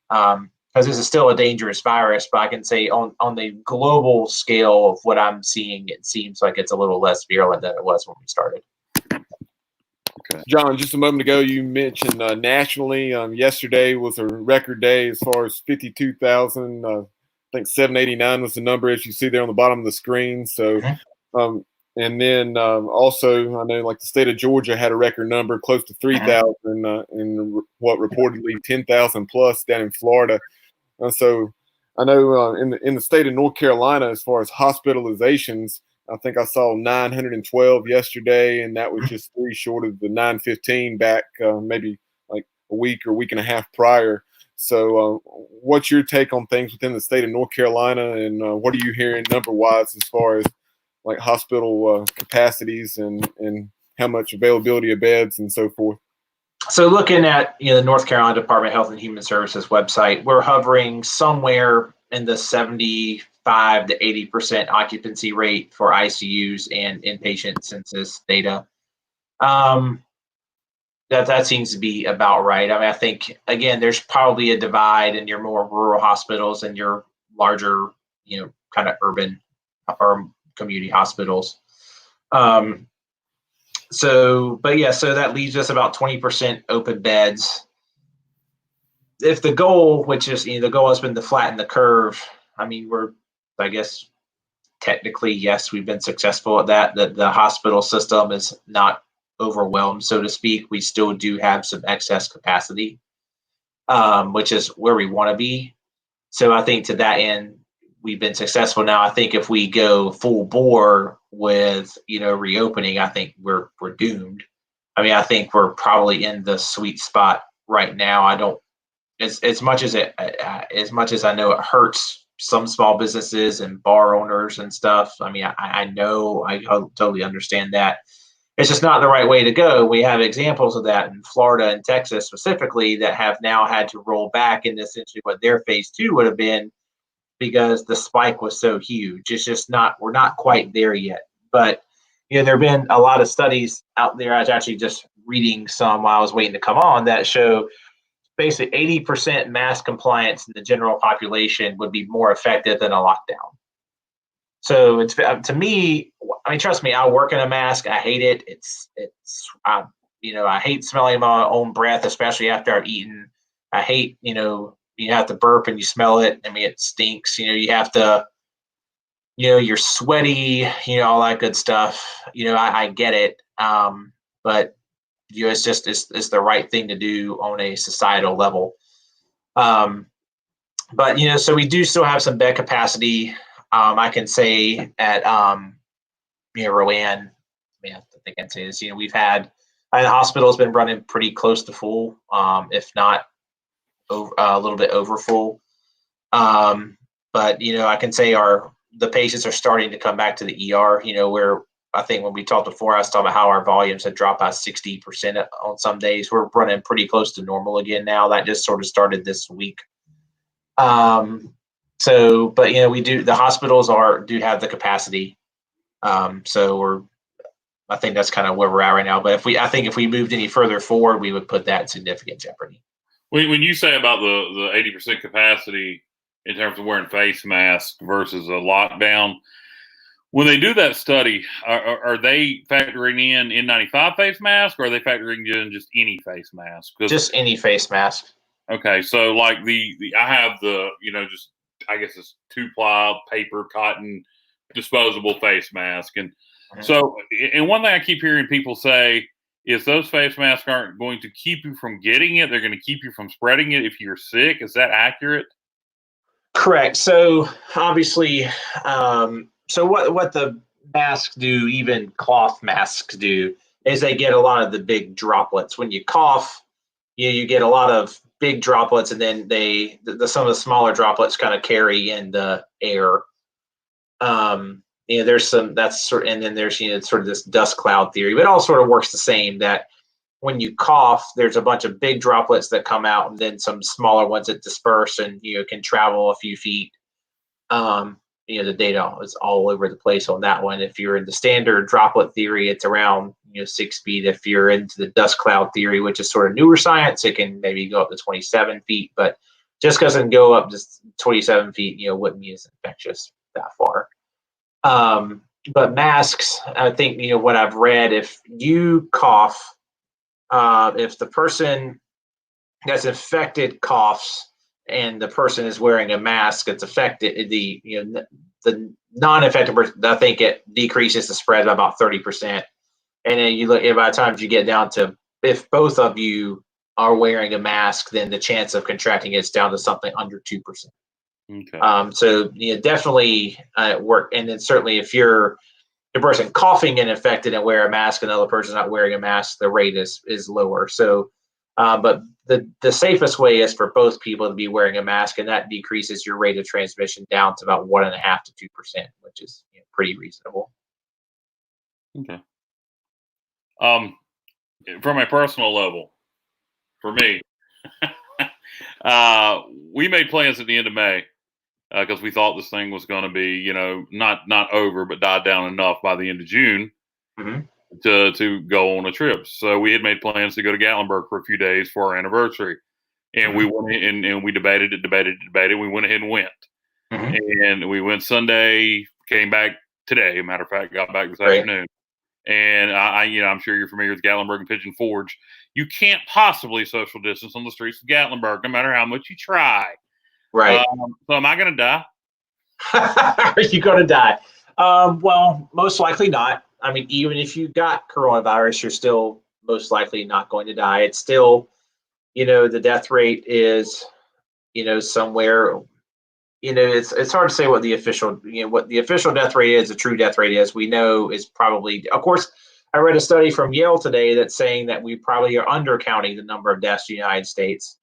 because this is still a dangerous virus. But I can say on the global scale of what I'm seeing, it seems like it's a little less virulent than it was when we started. Okay. John, just a moment ago, you mentioned nationally, yesterday was a record day as far as 52,000. I think 789 was the number, as you see there on the bottom of the screen. So And then also, I know like the state of Georgia had a record number, close to 3,000, and what reportedly 10,000 plus down in Florida. So I know in the state of North Carolina, as far as hospitalizations, I think I saw 912 yesterday, and that was just 3 short of the 915 back maybe like a week or week and a half prior. So what's your take on things within the state of North Carolina, and what are you hearing number-wise as far as like hospital capacities and how much availability of beds and so forth? So looking at the North Carolina Department of Health and Human Services website, we're hovering somewhere in the 75 to 80% occupancy rate for ICUs and inpatient census data. That seems to be about right. I mean, I think again, there's probably a divide in your more rural hospitals and your larger, kind of urban or community hospitals. So that leaves us about 20% open beds. If the goal, which is, the goal has been to flatten the curve, I mean, I guess, technically, yes, we've been successful at that. The hospital system is not overwhelmed, so to speak. We still do have some excess capacity, which is where we want to be. So I think to that end, we've been successful. Now, I think if we go full bore with, reopening, I think we're doomed. I mean, I think we're probably in the sweet spot right now. I don't, as much as I know it hurts some small businesses and bar owners and stuff. I mean, I know, I totally understand that. It's just not the right way to go. We have examples of that in Florida and Texas specifically that have now had to roll back into essentially what their phase 2 would have been, because the spike was so huge. It's just we're not quite there yet. But, there have been a lot of studies out there. I was actually just reading some while I was waiting to come on that show basically 80% mask compliance in the general population would be more effective than a lockdown. So it's, to me, I mean, trust me, I work in a mask. I hate it. I hate smelling my own breath, especially after I've eaten. I hate, you have to burp and you smell it. I mean, it stinks. You have to, you're sweaty, all that good stuff. I get it. But it's just, it's the right thing to do on a societal level. But, so we do still have some bed capacity. I can say at, Rowan, I think I can say this, we've had, the hospital's been running pretty close to full, if not a little bit over full. But, I can say the patients are starting to come back to the ER, where I think when we talked before, I was talking about how our volumes had dropped by 60% on some days. We're running pretty close to normal again now. That just sort of started this week. But the hospitals do have the capacity. So I think that's kind of where we're at right now. But I think if we moved any further forward, we would put that in significant jeopardy. When you say about the 80% capacity in terms of wearing face masks versus a lockdown, when they do that study, are they factoring in N95 face mask, or are they factoring in just any face mask? Just any face mask. Okay, so like I have just, I guess it's 2-ply paper cotton disposable face mask, and so, and one thing I keep hearing people say is those face masks aren't going to keep you from getting it; they're going to keep you from spreading it if you're sick. Is that accurate? Correct. So obviously, so what the masks do, even cloth masks do, is they get a lot of the big droplets. When you cough, you get a lot of big droplets, and then some of the smaller droplets kind of carry in the air. There's some, that's sort of, and then there's sort of this dust cloud theory, but it all sort of works the same, that when you cough, there's a bunch of big droplets that come out, and then some smaller ones that disperse and can travel a few feet. The data is all over the place on that one. If you're in the standard droplet theory, it's around 6 feet. If you're into the dust cloud theory, which is sort of newer science, it can maybe go up to 27 feet. But just because it can go up just 27 feet, wouldn't be as infectious that far. But masks, I think what I've read, if you cough, if the person that's infected coughs and the person is wearing a mask, it's affected the non-infected person. I think it decreases the spread by about 30%. And then you look, by the time you get down to, if both of you are wearing a mask, then the chance of contracting it's down to something under 2%. Okay. So definitely work. And then certainly if you're the person coughing and infected and wear a mask, and the other person's not wearing a mask, the rate is lower. So, but the safest way is for both people to be wearing a mask, and that decreases your rate of transmission down to about 1.5 to 2%, which is pretty reasonable. Okay. From a personal level, for me, we made plans at the end of May because we thought this thing was going to be, not over, but died down enough by the end of June to go on a trip. So we had made plans to go to Gatlinburg for a few days for our anniversary, and we went and we debated. We went ahead and went, and we went Sunday, came back today. Matter of fact, got back this afternoon. And I'm sure you're familiar with Gatlinburg and Pigeon Forge. You can't possibly social distance on the streets of Gatlinburg, no matter how much you try. Right. So am I going to die? Are you going to die? Well, most likely not. I mean, even if you got coronavirus, you're still most likely not going to die. It's still, the death rate is, somewhere. It's hard to say what the official death rate is, the true death rate is. We know is probably, of course, I read a study from Yale today that's saying that we probably are undercounting the number of deaths in the United States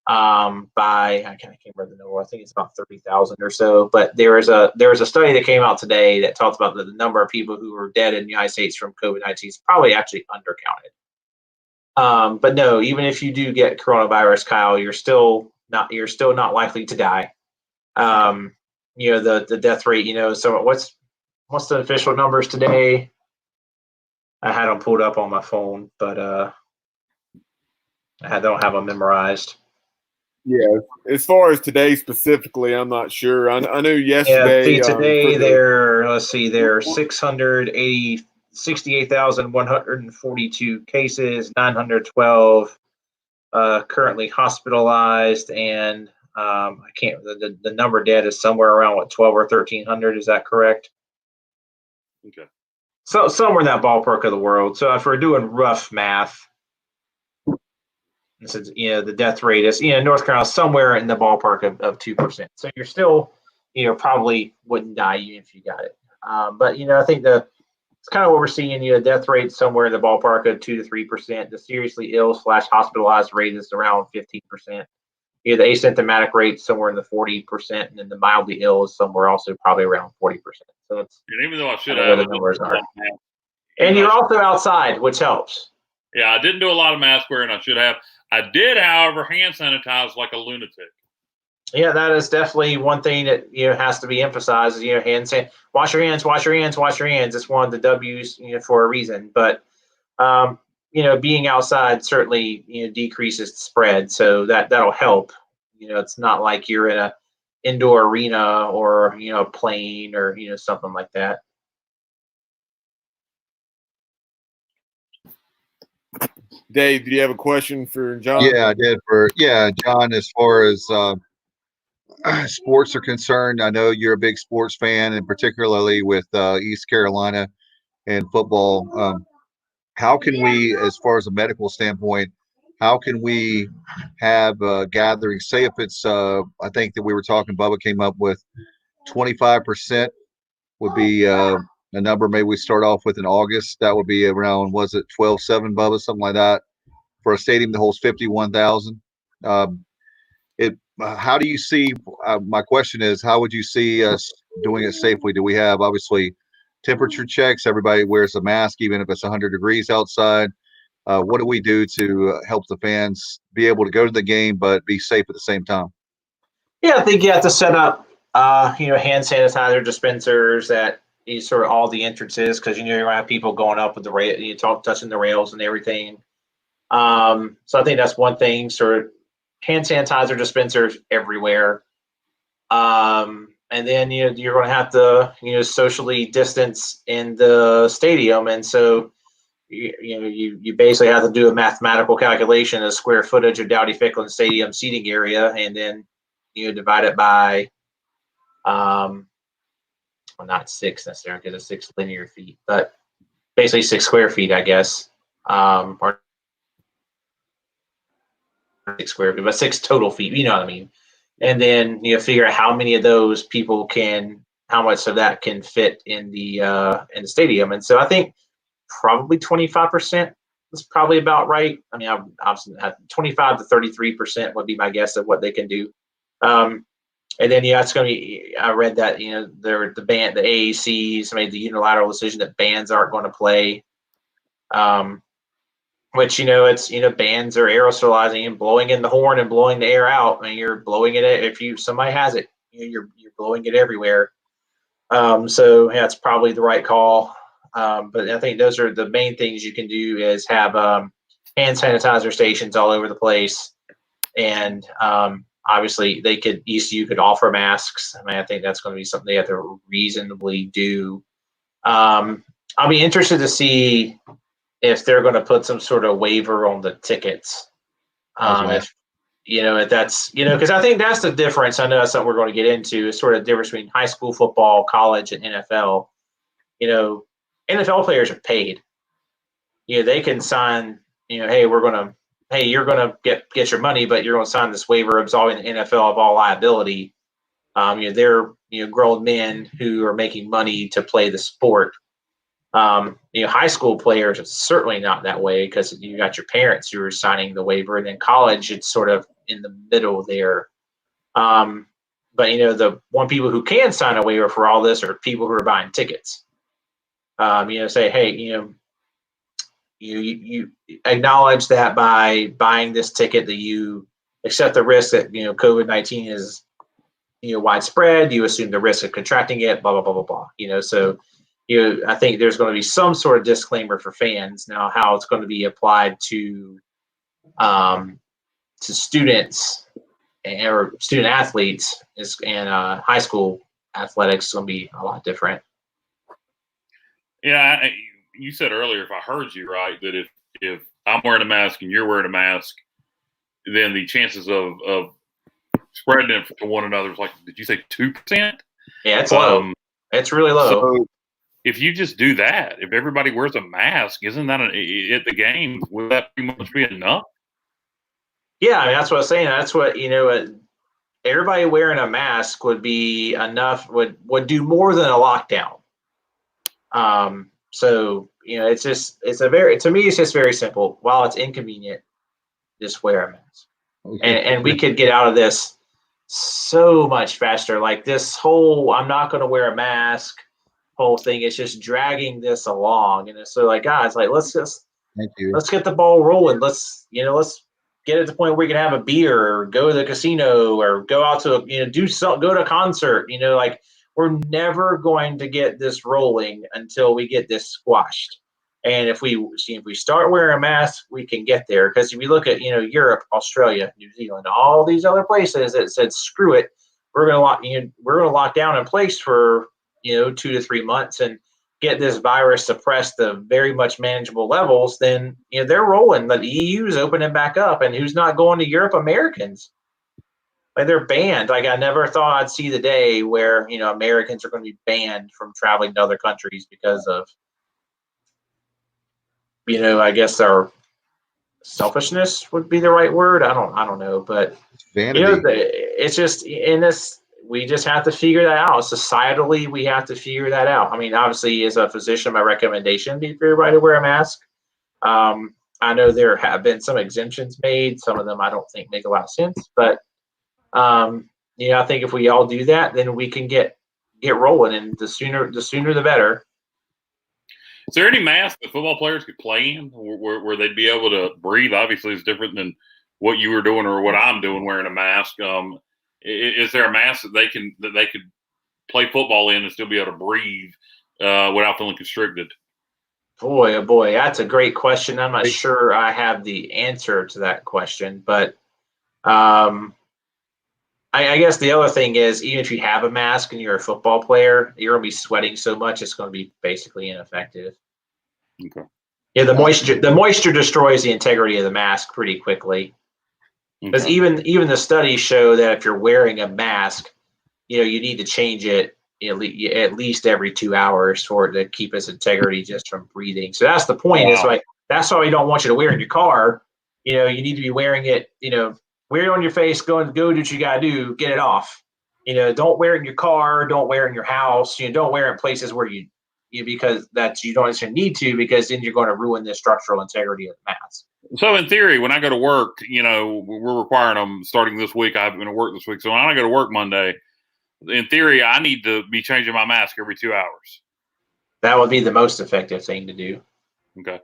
by, I can't remember the number. I think it's about 30,000 or so. But there was a study that came out today that talks about the number of people who were dead in the United States from COVID-19 is probably actually undercounted. But no, even if you do get coronavirus, Kyle, you're still not likely to die. The death rate, so what's the official numbers today? I had them pulled up on my phone, but I don't have them memorized. Yeah, as far as today specifically, I'm not sure. I know yesterday. Yeah, today they're 68,142 cases, 912 currently hospitalized, and I can't. The number dead is somewhere around 12 or 1,300. Is that correct? Okay. So somewhere in that ballpark of the world. So if we're doing rough math, since the death rate is North Carolina somewhere in the ballpark of 2%. So you're still probably wouldn't die even if you got it. But I think it's kind of what we're seeing. Death rate somewhere in the ballpark of 2 to 3%. The seriously ill / hospitalized rate is around 15%. The asymptomatic rate somewhere in the 40%, and then the mildly ill is somewhere also probably around 40%. So it's even though I should have, the numbers are. And you're also outside, which helps. Yeah, I didn't do a lot of mask wearing. I should have. I did, however, hand sanitize like a lunatic. Yeah, that is definitely one thing that has to be emphasized. Hand san. Wash your hands. Wash your hands. Wash your hands. It's one of the W's for a reason. But being outside certainly decreases the spread, so that'll help. It's not like you're in a indoor arena or a plane or something like that. Dave, do you have a question for John? Yeah, I did. John, as far as sports are concerned, I know you're a big sports fan, and particularly with East Carolina and football. How can we, as far as a medical standpoint, how can we have a gathering? Say if it's, I think that we were talking, Bubba came up with 25% would be a number. Maybe we start off with in August. That would be around, was it 12.7, Bubba, something like that, for a stadium that holds 51,000. How do you see? My question is, how would you see us doing it safely? Do we have obviously temperature checks? Everybody wears a mask, even if it's 100 degrees outside. What do we do to help the fans be able to go to the game but be safe at the same time? Yeah, I think you have to set up, hand sanitizer dispensers at sort of all the entrances, because you're gonna have people going up with the rail, touching the rails and everything. So I think that's one thing. Sort of hand sanitizer dispensers everywhere. And then you're going to have to socially distance in the stadium, and so you basically have to do a mathematical calculation of square footage of Dowdy Ficklin Stadium seating area, and then divide it by, well, not 6 necessarily because it's 6 linear feet, but basically 6 square feet, I guess, or 6 square feet, but 6 total feet. You know what I mean? And then figure out how many of those people how much of that can fit in the stadium. And so I think probably 25% is probably about right. I mean, obviously 25 to 33% would be my guess of what they can do. And then it's going to be. I read that the AACs made the unilateral decision that bands aren't going to play. Which it's bands are aerosolizing and blowing in the horn and blowing the air out. I mean, you're blowing it if somebody has it, you're blowing it everywhere. So yeah, it's probably the right call. But I think those are the main things you can do is have hand sanitizer stations all over the place, and obviously ECU could offer masks. I mean, I think that's going to be something they have to reasonably do. I'll be interested to see if they're going to put some sort of waiver on the tickets. If that's, because I think that's the difference. I know that's something we're going to get into, is sort of the difference between high school football, college, and NFL. NFL players are paid. They can sign, hey, you're going to get your money, but you're going to sign this waiver absolving the NFL of all liability. They're, grown men who are making money to play the sport. High school players, it's certainly not that way because you got your parents who are signing the waiver, and then college, it's sort of in the middle there. But the one people who can sign a waiver for all this are people who are buying tickets. Say, hey, you acknowledge that by buying this ticket that you accept the risk that COVID-19 is widespread. You assume the risk of contracting it. Blah blah blah blah blah. So. I think there's going to be some sort of disclaimer for fans. Now, how it's going to be applied to students or student athletes and high school athletics is going to be a lot different. Yeah, you said earlier, if I heard you right, that if I'm wearing a mask and you're wearing a mask, then the chances of spreading it to one another is like, did you say 2%? Yeah, it's low. It's really low. So, if you just do that, if everybody wears a mask, isn't that at the game? Would that pretty much be enough? Yeah, I mean, that's what I was saying. That's what everybody wearing a mask would be enough. Would do more than a lockdown. So it's just to me it's just very simple. While it's inconvenient, just wear a mask, and we could get out of this so much faster. Like this whole "I'm not going to wear a mask" whole thing is just dragging this along, and so like guys, like let's get the ball rolling. Let's get at the point where we can have a beer or go to the casino or go out to go to a concert. Like we're never going to get this rolling until we get this squashed. And if we start wearing a mask, we can get there. Because if we look at Europe, Australia, New Zealand, all these other places that said screw it, we're gonna lock down in place for 2 to 3 months and get this virus suppressed to very much manageable levels, then they're rolling. The EU's opening back up, and who's not going to Europe? Americans. Like they're banned. Like I never thought I'd see the day where Americans are going to be banned from traveling to other countries because of I guess our selfishness would be the right word. I don't know, but vanity. It's just in this. We just have to figure that out. Societally, we have to figure that out. I mean, obviously, as a physician, my recommendation would be for everybody to wear a mask. I know there have been some exemptions made. Some of them I don't think make a lot of sense. But, I think if we all do that, then we can get rolling. And the sooner the better. Is there any mask that football players could play in where they'd be able to breathe? Obviously, it's different than what you were doing or what I'm doing wearing a mask. Is there a mask that they could play football in and still be able to breathe without feeling constricted? Boy, oh boy, that's a great question. I'm not sure I have the answer to that question, but I guess the other thing is, even if you have a mask and you're a football player, you're going to be sweating so much it's going to be basically ineffective. Okay. Yeah, the moisture destroys the integrity of the mask pretty quickly. Because Okay. even the studies show that if you're wearing a mask, you need to change it at least every 2 hours for it to keep its integrity just from breathing. So that's the point. It's Wow. like, that's why we don't want you to wear it in your car. You need to be wearing it, wear it on your face, go do what you got to do, get it off. Don't wear it in your car, don't wear it in your house, don't wear it in places where because that you don't necessarily need to, because then you're going to ruin the structural integrity of the mask. So in theory, when I go to work, we're requiring them starting this week. I've been to work this week. So when I go to work Monday, in theory, I need to be changing my mask every 2 hours. That would be the most effective thing to do. Okay.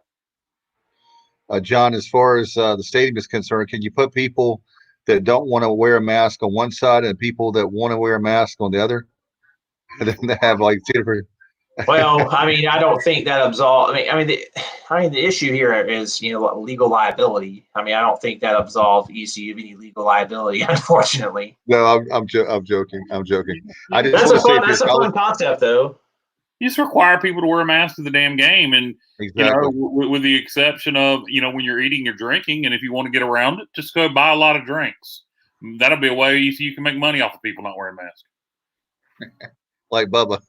John, as far as the stadium is concerned, can you put people that don't want to wear a mask on one side and people that want to wear a mask on the other? And then they have like two different. Well, I don't think that absolves. The issue here is legal liability. I don't think that absolves ECU of any legal liability, unfortunately. No, I'm joking. I just That's want to say that's a fun concept, though. You just require people to wear a mask to the damn game, and exactly. with the exception of when you're eating or drinking, and if you want to get around it, just go buy a lot of drinks. That'll be a way you can make money off of people not wearing masks. Like Bubba.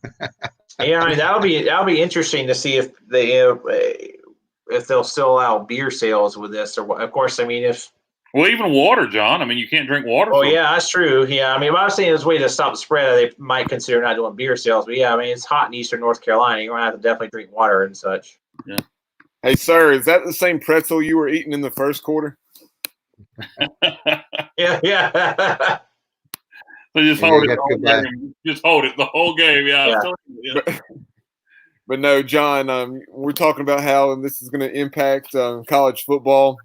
Yeah, that'll be interesting to see if they'll still allow beer sales with this, or of course, if. Well, even water, John. You can't drink water. Oh, yeah, that's true. Yeah, what I was saying is a way to stop the spread. They might consider not doing beer sales, but yeah, it's hot in eastern North Carolina. You're gonna have to definitely drink water and such. Yeah. Hey, sir, is that the same pretzel you were eating in the first quarter? Yeah. So just hold it the whole game. Just hold it the whole game. Yeah. But no, John, we're talking about how this is going to impact college football,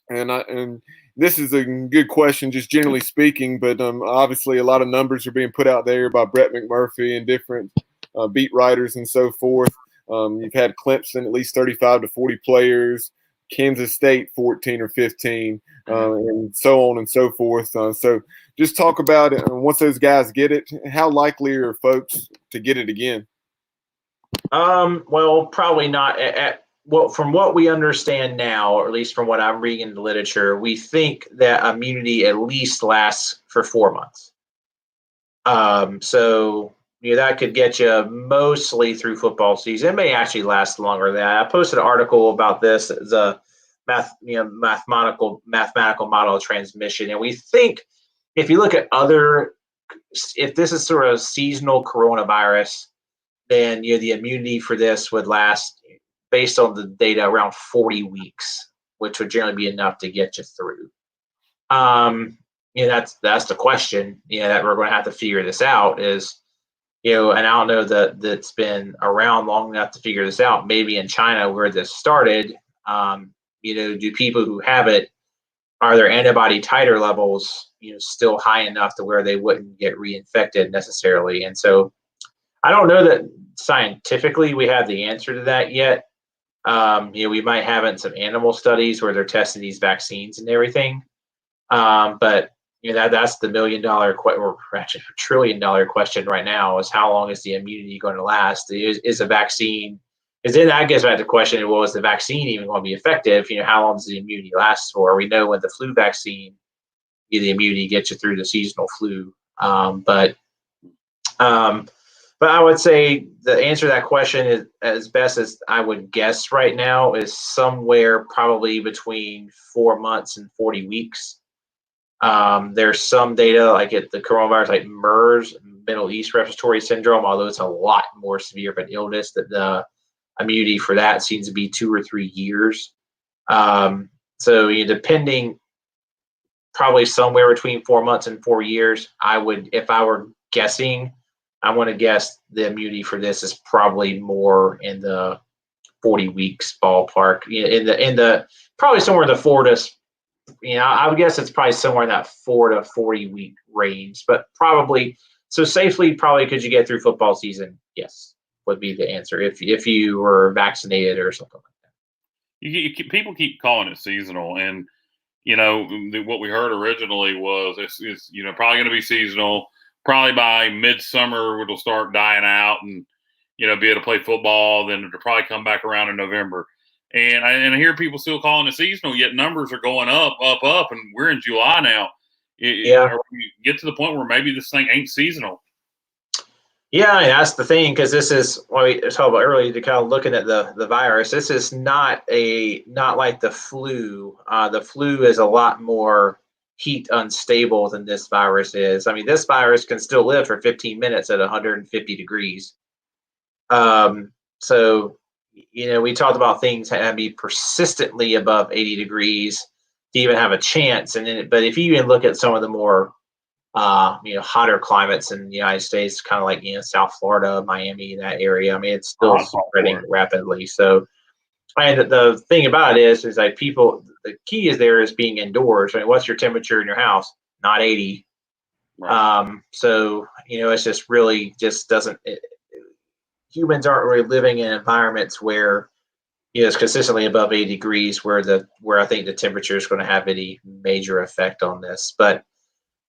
and this is a good question, just generally speaking. But obviously, a lot of numbers are being put out there by Brett McMurphy and different beat writers and so forth. You've had Clemson at least 35 to 40 players, Kansas State 14 or 15, and so on and so forth. So just talk about it. And once those guys get it, how likely are folks to get it again? Well, probably not. From what we understand now, or at least from what I'm reading in the literature, we think that immunity at least lasts for 4 months. So that could get you mostly through football season. It may actually last longer than that. I posted an article about this as a mathematical model of transmission, and we think if you look at if this is sort of seasonal coronavirus, then the immunity for this would last, based on the data, around 40 weeks, which would generally be enough to get you through. That's the question. That we're going to have to figure this out is, and I don't know that's been around long enough to figure this out. Maybe in China where this started, do people who have it, are their antibody titer levels, still high enough to where they wouldn't get reinfected necessarily? And so I don't know that scientifically we have the answer to that yet. We might have it in some animal studies where they're testing these vaccines and everything. But that's the $1 million or actually $1 trillion question right now, is how long is the immunity going to last? Is a vaccine? Is then I guess back to the question, well, is the vaccine even going to be effective? How long does the immunity last for? We know with the flu vaccine, the immunity gets you through the seasonal flu. But I would say the answer to that question is, as best as I would guess right now, is somewhere probably between 4 months and 40 weeks. There's some data like the coronavirus, like MERS, Middle East Respiratory Syndrome, although it's a lot more severe of an illness, that the immunity for that seems to be 2 or 3 years. So depending, probably somewhere between 4 months and 4 years. If I were guessing, I want to guess the immunity for this is probably more in the 40 weeks ballpark. In the probably somewhere in the 4 to, I would guess it's probably somewhere in that 4 to 40 week range. But probably, so safely, probably could you get through football season? Yes, would be the answer if you were vaccinated or something like that. People keep calling it seasonal, and what we heard originally was it's probably going to be seasonal. Probably by midsummer it'll start dying out, and be able to play football. Then it'll probably come back around in November. And I hear people still calling it seasonal, yet numbers are going up, and we're in July now. Are we get to the point where maybe this thing ain't seasonal? Yeah, that's the thing, because this is what we talked about earlier, to kind of looking at the virus. This is not like the flu. The flu is a lot more heat unstable than this virus is. I mean, this virus can still live for 15 minutes at 150 degrees. So, we talked about things that be persistently above 80 degrees to even have a chance. But if you even look at some of the more hotter climates in the United States, kind of like, South Florida, Miami, that area. I mean, it's still spreading rapidly. So, and the thing about it is like the key is being indoors. I mean, what's your temperature in your house? Not 80. Right. So, it's just really humans aren't really living in environments where, it's consistently above 80 degrees where I think the temperature is going to have any major effect on this. But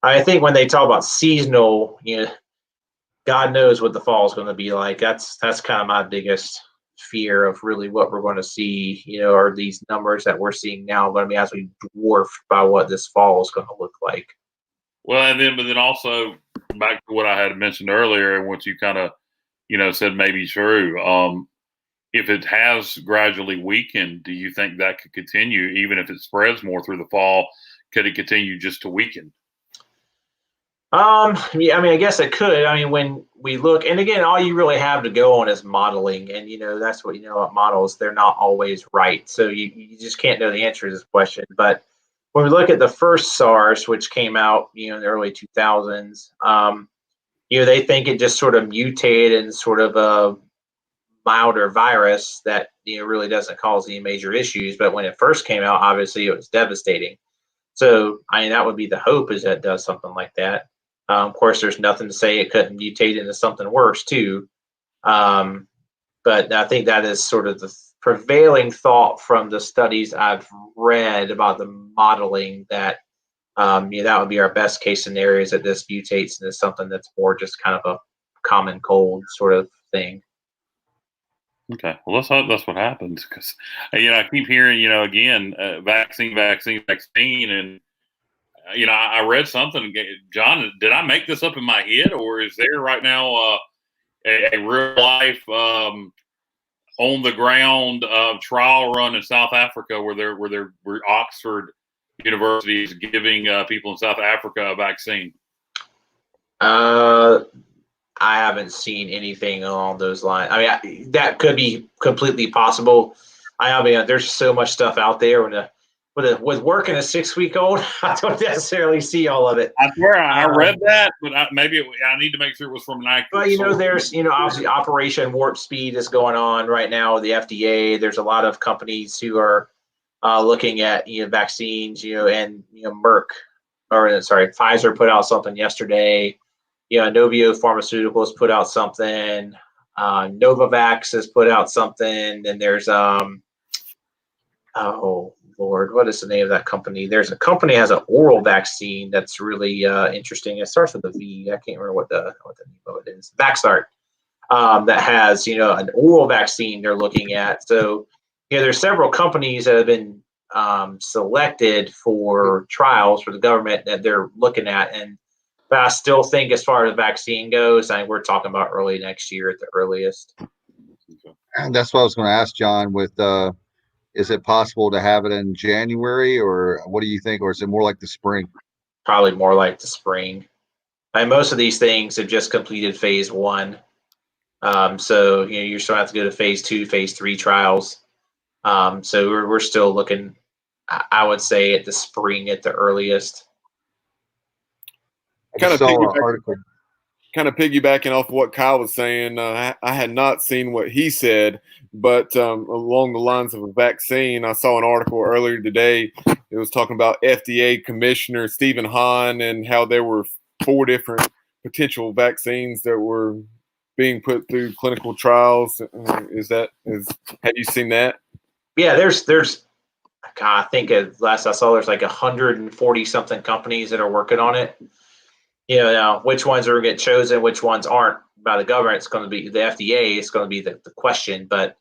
I think when they talk about seasonal, God knows what the fall is going to be like. That's kind of my biggest fear of really what we're going to see, are these numbers that we're seeing now going to be actually dwarfed by what this fall is going to look like. Well, but then also back to what I had mentioned earlier and what you kind of, said may be true. If it has gradually weakened, do you think that could continue even if it spreads more through the fall? Could it continue just to weaken? Yeah, I mean, I guess it could. I mean, when we look, and again, all you really have to go on is modeling, and that's what about models. They're not always right, so you just can't know the answer to this question. But when we look at the first SARS, which came out, in the early 2000s, they think it just sort of mutated in sort of a milder virus that really doesn't cause any major issues. But when it first came out, obviously it was devastating. So I mean, that would be the hope, is that it does something like that. Of course, there's nothing to say it couldn't mutate into something worse too. But I think that is sort of the prevailing thought from the studies I've read about the modeling, that that would be our best case scenario, is that this mutates into something that's more just kind of a common cold sort of thing. Okay, well, let's hope that's what happens, because I keep hearing again vaccine, and I read something. John, did I make this up in my head, or is there right now a real life on the ground trial run in South Africa where Oxford University is giving people in South Africa a vaccine? I haven't seen anything along those lines. I mean, that could be completely possible. I mean, there's so much stuff out there. With working a 6-week-old, I don't necessarily see all of it. I swear I read that, but I need to make sure it was from an accurate source. There's obviously Operation Warp Speed is going on right now with the FDA. There's a lot of companies who are looking at vaccines. And Pfizer put out something yesterday. Novio Pharmaceuticals put out something. Novavax has put out something. And there's oh Lord, what is the name of that company? There's a company that has an oral vaccine that's really interesting. It starts with a V. I can't remember what the name of it is. Vaxart. That has an oral vaccine they're looking at. So there's several companies that have been selected for trials for the government that they're looking at. But I still think, as far as the vaccine goes, we're talking about early next year at the earliest. And that's what I was going to ask, John. With is it possible to have it in January, or what do you think, or is it more like the spring? Probably more like the spring. Most of these things have just completed phase 1, so you're still have to go to phase 2, phase 3 trials. So we're still looking, I would say, at the spring at the earliest. Kind of piggybacking off what Kyle was saying, I had not seen what he said, but along the lines of a vaccine, I saw an article earlier today. It was talking about FDA Commissioner Stephen Hahn and how there were 4 different potential vaccines that were being put through clinical trials. Have you seen that? Yeah, there's I think last I saw, there's like 140 something companies that are working on it. Now which ones are going to get chosen, which ones aren't by the government, it's going to be the FDA. It's going to be the question. But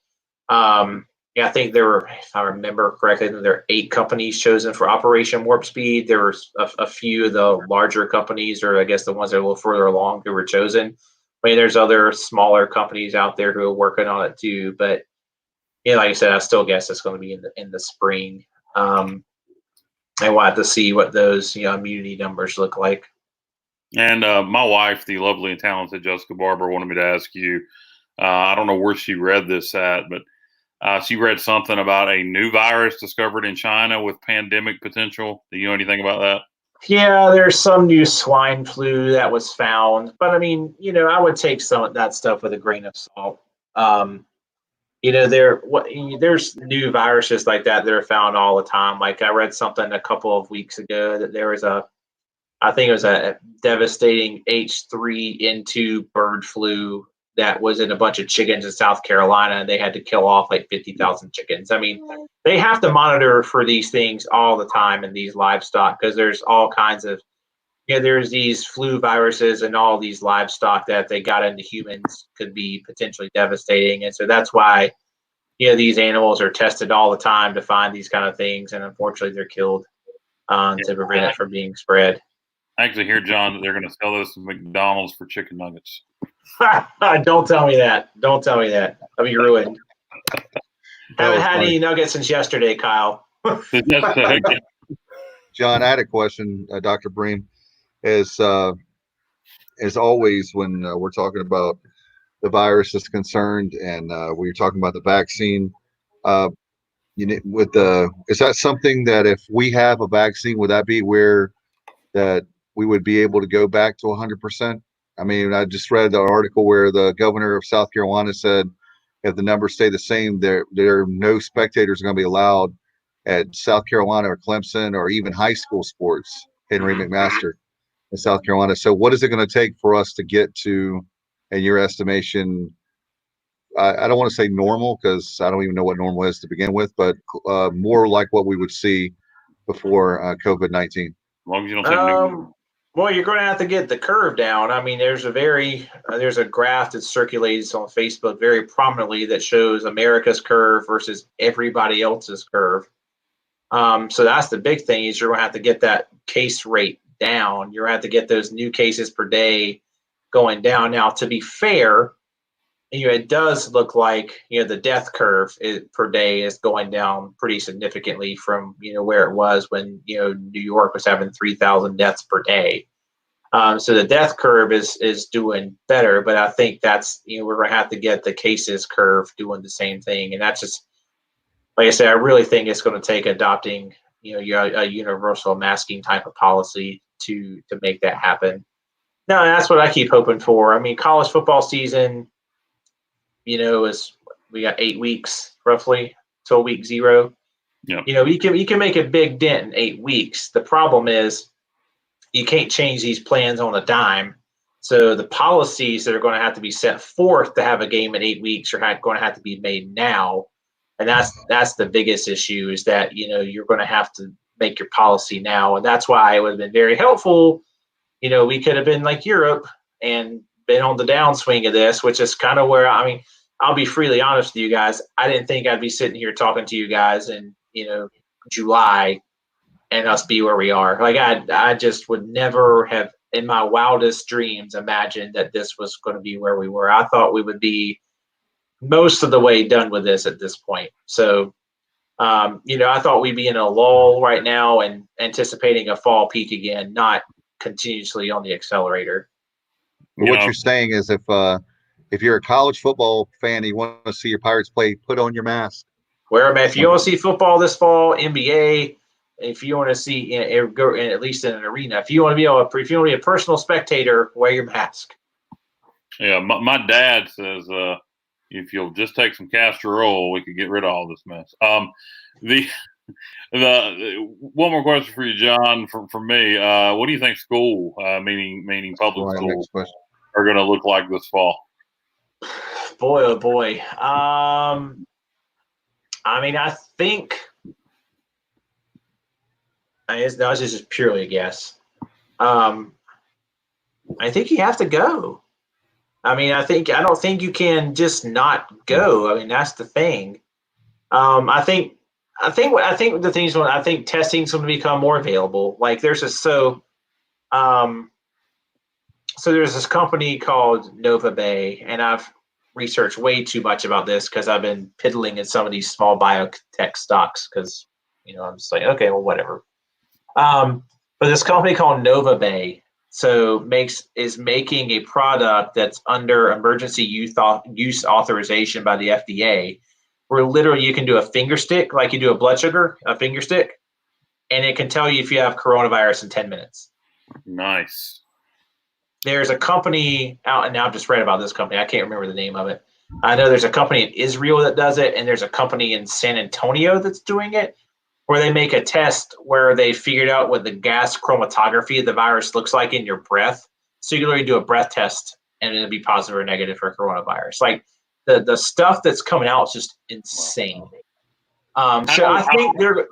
I think there were, if I remember correctly, there were 8 companies chosen for Operation Warp Speed. There were a few of the larger companies, or I guess the ones that are a little further along, who were chosen. I mean, there's other smaller companies out there who are working on it too. But like I said, I still guess it's going to be in the spring. And we'll have to see what those immunity numbers look like. And my wife, the lovely and talented Jessica Barber, wanted me to ask you. I don't know where she read this at, but she read something about a new virus discovered in China with pandemic potential. Do you know anything about that? Yeah, there's some new swine flu that was found, but I mean, I would take some of that stuff with a grain of salt. There's new viruses like that are found all the time. Like I read something a couple of weeks ago that there was I think it was a devastating H3N2 bird flu that was in a bunch of chickens in South Carolina, and they had to kill off like 50,000 chickens. I mean, they have to monitor for these things all the time in these livestock, because there's all kinds of, there's these flu viruses and all these livestock that they got into humans could be potentially devastating. And so that's why, these animals are tested all the time to find these kind of things. And unfortunately, they're killed to prevent it from being spread. I actually hear, John, that they're going to sell those to McDonald's for chicken nuggets. Don't tell me that. Don't tell me that. I'll be ruined. Haven't had any nuggets since yesterday, Kyle. John, I had a question, Dr. Bream. As always, when we're talking about the virus is concerned, and we're talking about the vaccine, is that something that if we have a vaccine, would that be where that we would be able to go back to 100%? I mean, I just read the article where the governor of South Carolina said if the numbers stay the same, there are no spectators going to be allowed at South Carolina or Clemson or even high school sports. Henry McMaster in South Carolina. So what is it going to take for us to get to, in your estimation, I don't want to say normal, because I don't even know what normal is to begin with, but more like what we would see before COVID-19? As long as you don't say well, you're going to have to get the curve down. I mean, there's a graph that circulates on Facebook very prominently that shows America's curve versus everybody else's curve. So that's the big thing, is you're going to have to get that case rate down. You're going to have to get those new cases per day going down. Now, to be fair, it does look like the death curve per day is going down pretty significantly from where it was when New York was having 3,000 deaths per day. So the death curve is doing better, but I think that's we're going to have to get the cases curve doing the same thing, and that's just, like I said, I really think it's going to take adopting a universal masking type of policy to make that happen. No, that's what I keep hoping for. I mean, college football season, is we got 8 weeks roughly till week 0. Yeah. You can make a big dent in 8 weeks. The problem is you can't change these plans on a dime. So the policies that are going to have to be set forth to have a game in 8 weeks are going to have to be made now. And that's the biggest issue, is that, you're going to have to make your policy now. And that's why it would have been very helpful. We could have been like Europe and been on the downswing of this, which is kind of where, I mean, I'll be freely honest with you guys. I didn't think I'd be sitting here talking to you guys in, July and us be where we are. Like I just would never have in my wildest dreams imagined that this was going to be where we were. I thought we would be most of the way done with this at this point. So, I thought we'd be in a lull right now and anticipating a fall peak again, not continuously on the accelerator. What you're saying is if you're a college football fan and you want to see your Pirates play, put on your mask. If you want to see football this fall, NBA, if you want to see go at least in an arena, if you want to be a personal spectator, wear your mask. Yeah, my dad says if you'll just take some castor oil, we could get rid of all this mess. The one more question for you, John, from me. What do you think school, meaning public schools, are going to look like this fall? Boy, oh boy. I think that was just purely a guess. I think you have to go. I don't think you can just not go. I mean, that's the thing. I think the things I think testing's going to become more available. Like there's so there's this company called Nova Bay, and I've researched way too much about this because I've been piddling in some of these small biotech stocks because I'm just like, okay, well, whatever. But this company called Nova Bay is making a product that's under emergency use authorization by the FDA, where literally you can do a finger stick, like you do a blood sugar, a finger stick, and it can tell you if you have coronavirus in 10 minutes. Nice. There's a company out, and now I've just read about this company. I can't remember the name of it. I know there's a company in Israel that does it, and there's a company in San Antonio that's doing it, where they make a test where they figured out what the gas chromatography of the virus looks like in your breath. So you can literally do a breath test, and it'll be positive or negative for coronavirus. Like the stuff that's coming out is just insane. So I think they're.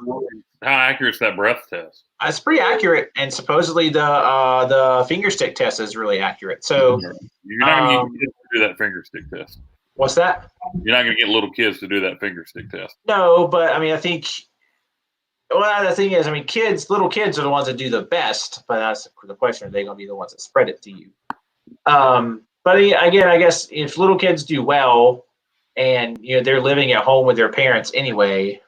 How accurate is that breath test? It's pretty accurate, and supposedly the finger stick test is really accurate. So you're not going to get kids to do that finger stick test. What's that? You're not going to get little kids to do that finger stick test. No, but I mean, I think. Well, the thing is, I mean, little kids are the ones that do the best, but that's the question: are they going to be the ones that spread it to you? But again, I guess if little kids do well, and they're living at home with their parents anyway,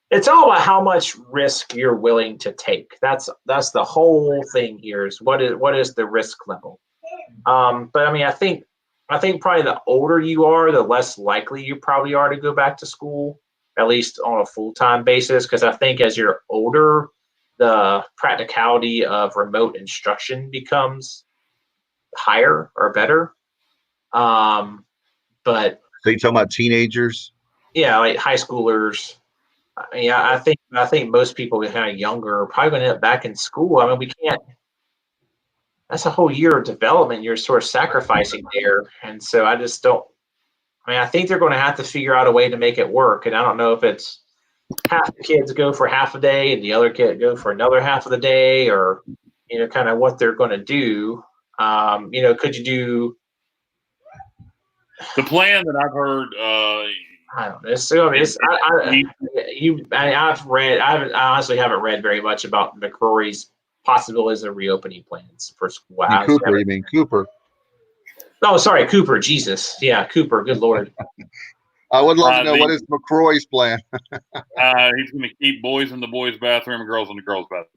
it's all about how much risk you're willing to take. That's the whole thing here. Is what is the risk level? But I mean, I think probably the older you are, the less likely you probably are to go back to school, at least on a full-time basis. Because I think as you're older, the practicality of remote instruction becomes higher or better. But so you talking about teenagers? Yeah, like high schoolers. I think most people kind of younger are probably going to end up back in school. I mean, we can't. That's a whole year of development you're sort of sacrificing there, and so I just don't. I mean, I think they're going to have to figure out a way to make it work, and I don't know if it's half the kids go for half a day and the other kid go for another half of the day, or kind of what they're going to do. Could you do the plan that I've heard? I don't know. I honestly haven't read very much about McCrory's possibilities of reopening plans for school. You mean Cooper? Oh, sorry, Cooper. Jesus, yeah, Cooper. Good Lord. I would love to know what is McCrory's plan. He's going to keep boys in the boys' bathroom and girls in the girls' bathroom.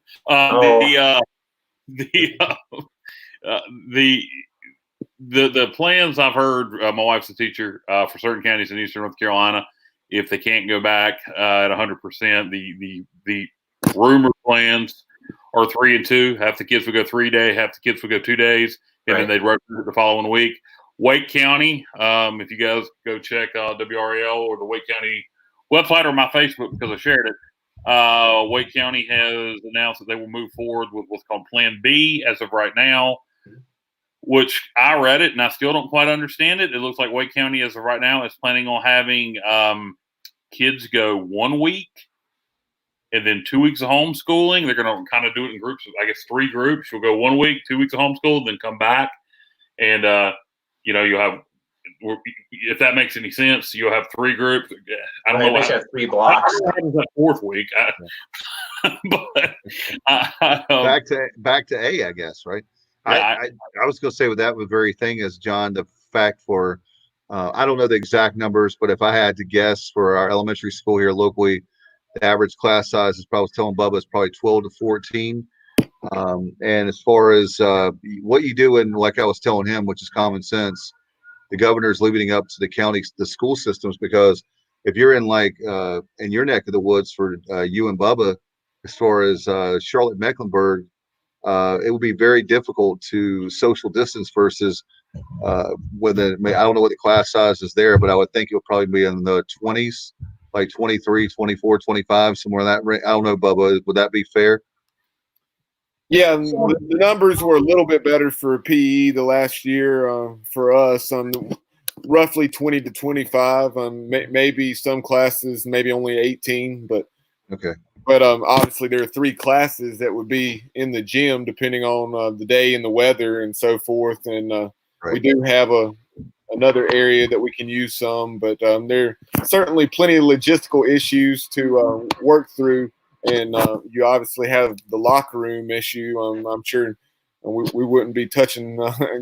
The plans I've heard. My wife's a teacher for certain counties in Eastern North Carolina. If they can't go back at 100%, the rumored plans are 3 and 2. Half the kids will go 3 days, half the kids will go 2 days, and then they'd rotate the following week. Wake County, if you guys go check WRAL or the Wake County website or my Facebook because I shared it, Wake County has announced that they will move forward with what's called Plan B as of right now, which I read it and I still don't quite understand it. It looks like Wake County as of right now is planning on having kids go 1 week and then 2 weeks of homeschooling. They're going to kind of do it in groups, I guess 3 groups. You'll go 1 week, 2 weeks of homeschool, then come back. And, you'll have, if that makes any sense, you'll have 3 groups. I don't know. They have 3 blocks. That 4th week. But back to A, I guess, right? Yeah, I was going to say with that very thing is, John, the fact for, I don't know the exact numbers, but if I had to guess for our elementary school here locally, the average class size is probably telling Bubba is probably 12 to 14. And as far as what you do, and like I was telling him, which is common sense, the governor's leaving it up to the counties, the school systems, because if you're in in your neck of the woods for you and Bubba, as far as Charlotte Mecklenburg, it would be very difficult to social distance versus I don't know what the class size is there, but I would think it would probably be in the 20s, like 23, 24, 25, somewhere in that range. I don't know, Bubba, would that be fair? Yeah, the numbers were a little bit better for PE the last year for us, roughly 20 to 25. Maybe some classes, maybe only 18, but okay. But obviously there are 3 classes that would be in the gym depending on the day and the weather and so forth. And we do have a another area that we can use some. But there are certainly plenty of logistical issues to work through. And you obviously have the locker room issue. I'm sure we wouldn't be touching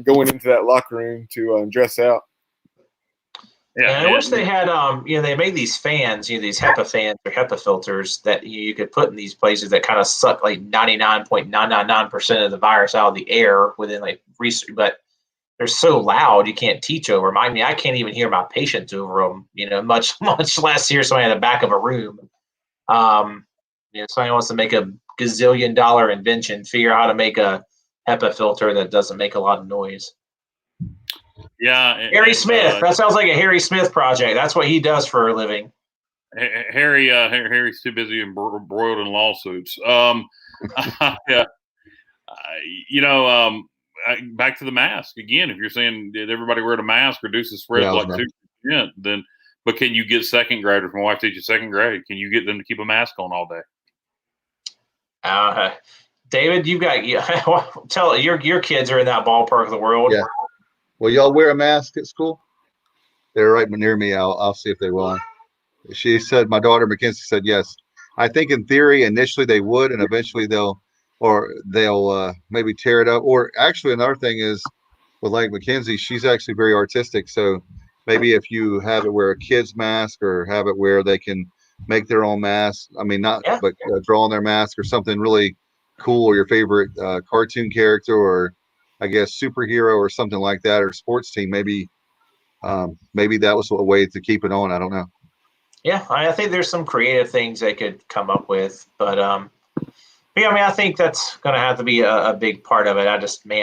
going into that locker room to dress out. Yeah, I wish they had, they made these fans, these HEPA fans or HEPA filters that you could put in these places that kind of suck like 99.999% of the virus out of the air within like research, but they're so loud you can't teach over them. I mean, I can't even hear my patients over them, much less hear somebody in the back of a room. Somebody wants to make a gazillion-dollar invention, figure out how to make a HEPA filter that doesn't make a lot of noise. Yeah, Harry Smith. That sounds like a Harry Smith project. That's what he does for a living. Harry's too busy embroiled in lawsuits. Yeah, back to the mask again. If you're saying that everybody wear a mask, reduces spread like 2%, then but can you get second graders? My wife teaches second grade. Can you get them to keep a mask on all day? David, you've got tell your kids are in that ballpark of the world. Yeah. Will y'all wear a mask at school? They're right near me. I'll see if they will. She said, my daughter Mackenzie said yes. I think in theory initially they would, and eventually they'll maybe tear it up. Or actually another thing is with like Mackenzie, she's actually very artistic. So maybe if you have it wear a kid's mask or have it where they can make their own mask. I mean, but draw on their mask or something really cool, or your favorite cartoon character, or I guess superhero or something like that, or sports team. Maybe that was a way to keep it on. I don't know. Yeah, I think there's some creative things they could come up with, but I think that's going to have to be a big part of it. I just be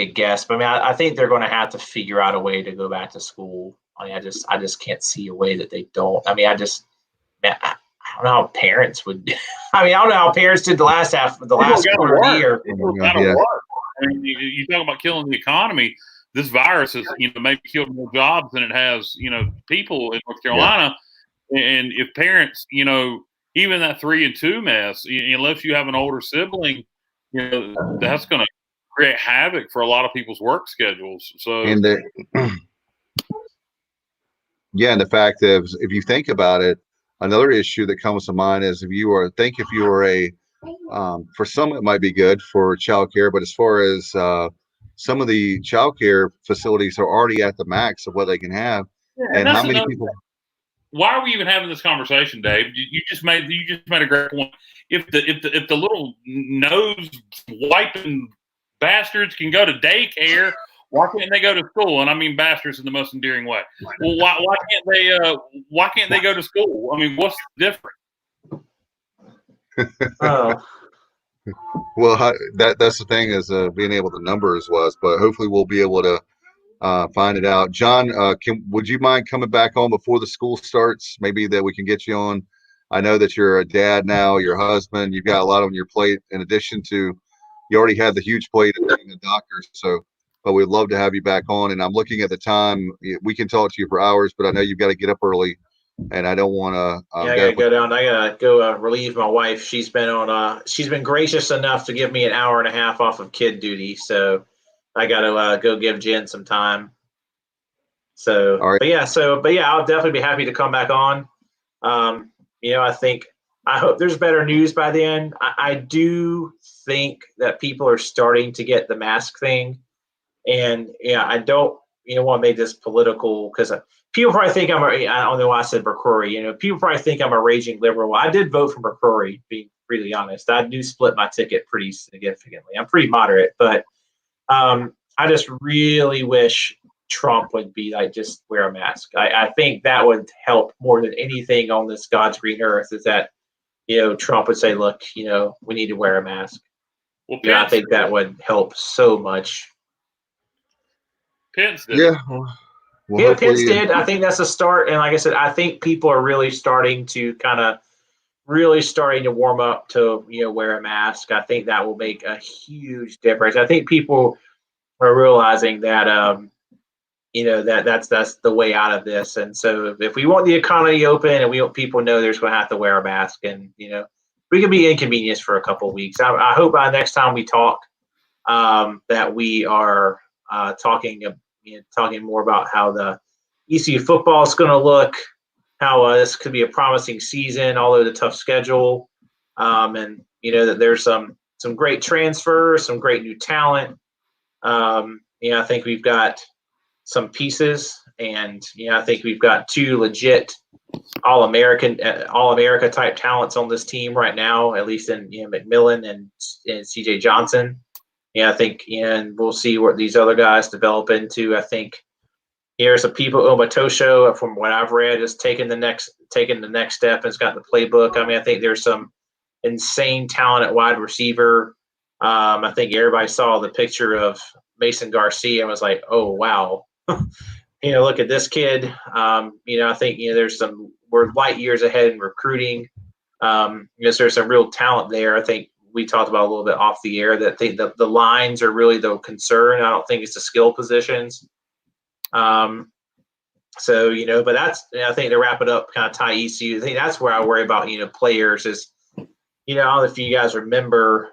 a guess, but I think they're going to have to figure out a way to go back to school. I just can't see a way that they don't. I don't know how parents would. I don't know how parents did the last quarter of the year. You talk about killing the economy. This virus has, maybe killed more jobs than it has, people in North Carolina. Yeah. And if parents, even that 3 and 2 mess, unless you have an older sibling, that's going to create havoc for a lot of people's work schedules. So, and the fact that if you think about it, another issue that comes to mind is if you are for some it might be good for childcare, but as far as some of the childcare facilities are already at the max of what they can have, and how many people? Why are we even having this conversation, Dave? You just made a great point. If the little nose wiping bastards can go to daycare, why can't they go to school? And I mean bastards in the most endearing way. Well, why can't they go to school? I mean, what's different? Well, that's the thing is being able to numbers was, but hopefully we'll be able to find it out. John, would you mind coming back on before the school starts? Maybe that we can get you on. I know that you're a dad now, your husband, you've got a lot on your plate in addition to, you already had the huge plate of being a doctor. So, but we'd love to have you back on. And I'm looking at the time. We can talk to you for hours, but I know you've got to get up early. And I don't want to. I gotta go down. I gotta go relieve my wife. She's been gracious enough to give me an hour and a half off of kid duty. So I gotta go give Jen some time. So, all right. But yeah, I'll definitely be happy to come back on. I hope there's better news by then. I do think that people are starting to get the mask thing, and I don't want to make this political because. People probably think I don't know why I said McCrory. People probably think I'm a raging liberal. I did vote for McCrory, being really honest. I do split my ticket pretty significantly. I'm pretty moderate, but I just really wish Trump would be like, just wear a mask. I think that would help more than anything on this God's green earth is that, Trump would say, look, we need to wear a mask. Well, I think that would help so much. Pence did. Yeah. Well, Pence did. I think that's a start. And like I said, I think people are really starting to warm up to, wear a mask. I think that will make a huge difference. I think people are realizing that, that's the way out of this. And so if we want the economy open and we want people to know there's going to have to wear a mask and, we can be inconvenienced for a couple of weeks. I hope by next time we talk that we are talking talking more about how the ECU football is going to look, how this could be a promising season, although the tough schedule, and that there's some great transfers, some great new talent. I think we've got some pieces, and I think we've got two legit All-America type talents on this team right now, at least in McMillan and CJ Johnson. I think, and we'll see what these other guys develop into. I think here's a people Omatosho, from what I've read, is taking the next step and has got the playbook. I mean, I think there's some insane talent at wide receiver. I think everybody saw the picture of Mason Garcia and was like, oh wow. Look at this kid. I think we're light years ahead in recruiting. There's some real talent there. I think we talked about a little bit off the air that the lines are really the concern. I don't think it's the skill positions. But I think to wrap it up, kind of tie ECU. I think that's where I worry about players is. I don't know if you guys remember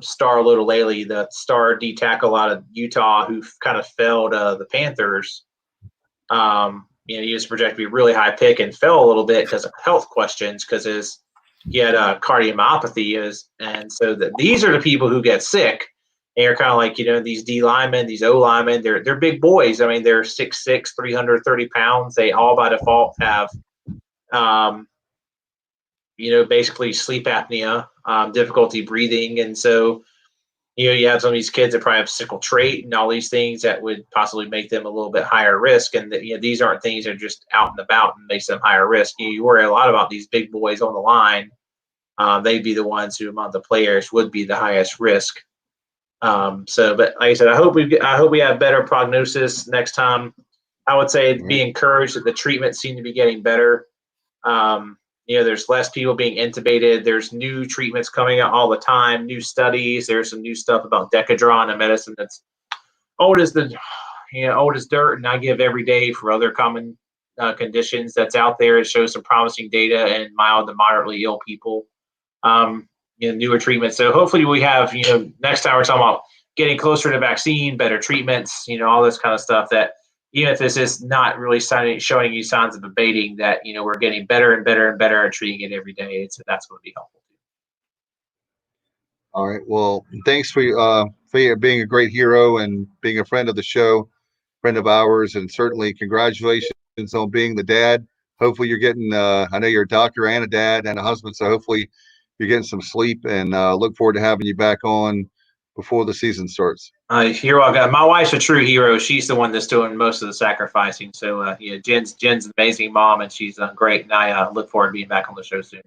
Star Lotolele, the star D tackle out of Utah, who kind of fell to the Panthers. He was projected to be a really high pick and fell a little bit because of health questions, because he had cardiomyopathy. And so these are the people who get sick. And you're kind of like, these D linemen, these O linemen, they're big boys. I mean, they're 6'6", 330 pounds. They all by default have basically sleep apnea, difficulty breathing. And so, you have some of these kids that probably have sickle trait and all these things that would possibly make them a little bit higher risk. And these aren't things that are just out and about and makes them higher risk. You worry a lot about these big boys on the line. They'd be the ones who among the players would be the highest risk. But like I said, I hope we have better prognosis next time. I would say be encouraged that the treatments seem to be getting better. There's less people being intubated. There's new treatments coming out all the time, new studies. There's some new stuff about Decadron, a medicine that's old as dirt, and I give every day for other common conditions that's out there. It shows some promising data in mild to moderately ill people. Newer treatments. So hopefully we have, next time we're talking about getting closer to vaccine, better treatments, all this kind of stuff that, even if this is not really showing you signs of abating, that we're getting better and better and better at treating it every day. So that's going to be helpful. All right. Well, thanks for being a great hero and being a friend of the show, friend of ours, and certainly congratulations on being the dad. Hopefully you're getting. I know you're a doctor and a dad and a husband, so hopefully you're getting some sleep. And look forward to having you back on before the season starts. You're welcome. My wife's a true hero. She's the one that's doing most of the sacrificing. So, Jen's an amazing mom, and she's great. And I look forward to being back on the show soon.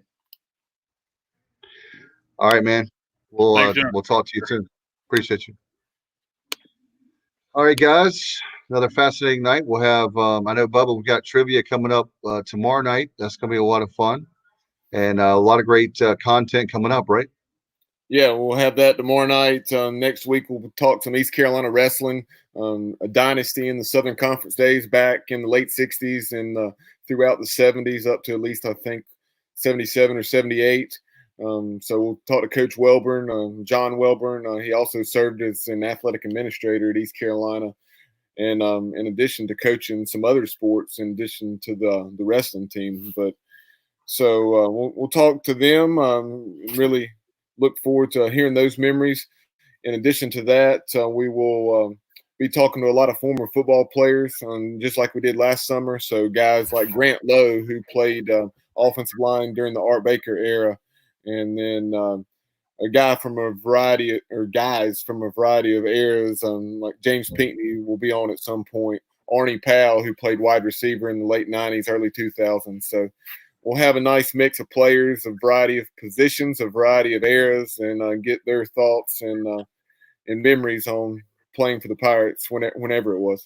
All right, man. We'll talk to you soon. Appreciate you. All right, guys. Another fascinating night. We'll have, I know, Bubba, we've got trivia coming up tomorrow night. That's going to be a lot of fun. And a lot of great content coming up, right? Yeah, we'll have that tomorrow night. Next week, we'll talk some East Carolina wrestling, a dynasty in the Southern Conference days back in the late 60s and throughout the 70s up to at least, I think, 77 or 78. So we'll talk to Coach Welburn, John Welburn. He also served as an athletic administrator at East Carolina. And in addition to coaching some other sports, in addition to the wrestling team. So we'll talk to them. Really look forward to hearing those memories. In addition to that, we will be talking to a lot of former football players, just like we did last summer. So guys like Grant Lowe, who played offensive line during the Art Baker era, and then guys from a variety of eras, like James Pinckney will be on at some point. Arnie Powell, who played wide receiver in the late 90s, early 2000s. So we'll have a nice mix of players, a variety of positions, a variety of eras, and get their thoughts and memories on playing for the Pirates whenever it was.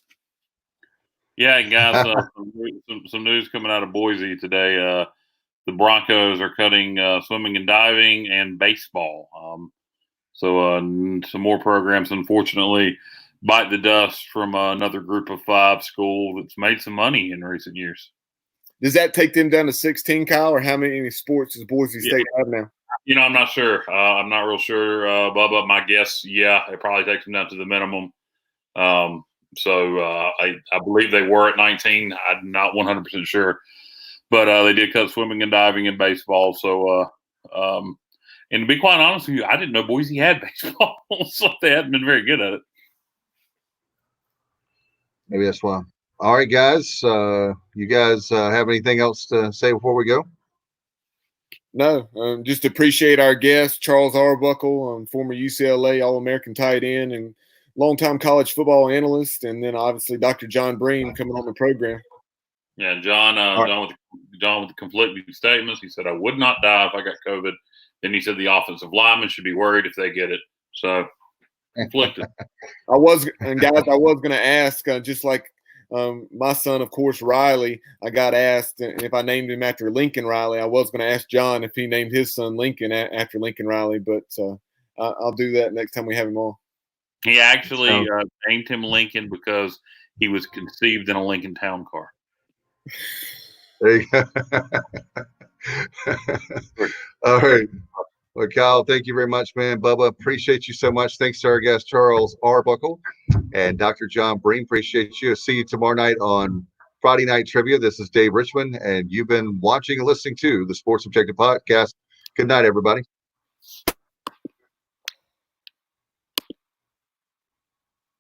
Yeah, guys, some news coming out of Boise today. The Broncos are cutting swimming and diving and baseball. So some more programs, unfortunately, bite the dust from another group of 5 school that's made some money in recent years. Does that take them down to 16, Kyle, or how many sports does Boise State have now? I'm not sure. I'm not real sure, Bubba. My guess, it probably takes them down to the minimum. So I believe they were at 19. I'm not 100% sure, but they did cut swimming and diving and baseball. So, and to be quite honest with you, I didn't know Boise had baseball, so they hadn't been very good at it. Maybe that's why. All right, guys. You guys have anything else to say before we go? No, just appreciate our guest, Charles Arbuckle, former UCLA All-American tight end and longtime college football analyst, and then obviously Dr. John Bream coming on the program. Yeah, John, John with the conflicting statements. He said, I would not die if I got COVID. Then he said the offensive linemen should be worried if they get it. So conflicted. I was going to ask, just like my son, of course, Riley, I got asked if I named him after Lincoln Riley. I was going to ask John if he named his son Lincoln after Lincoln Riley, but I'll do that next time we have him on. He actually named him Lincoln because he was conceived in a Lincoln Town car. There you go. All right. Well, Kyle, thank you very much, man. Bubba, appreciate you so much. Thanks to our guest, Charles Arbuckle, and Dr. John Bream. Appreciate you. See you tomorrow night on Friday Night Trivia. This is Dave Richmond, and you've been watching and listening to the Sports Objective Podcast. Good night, everybody.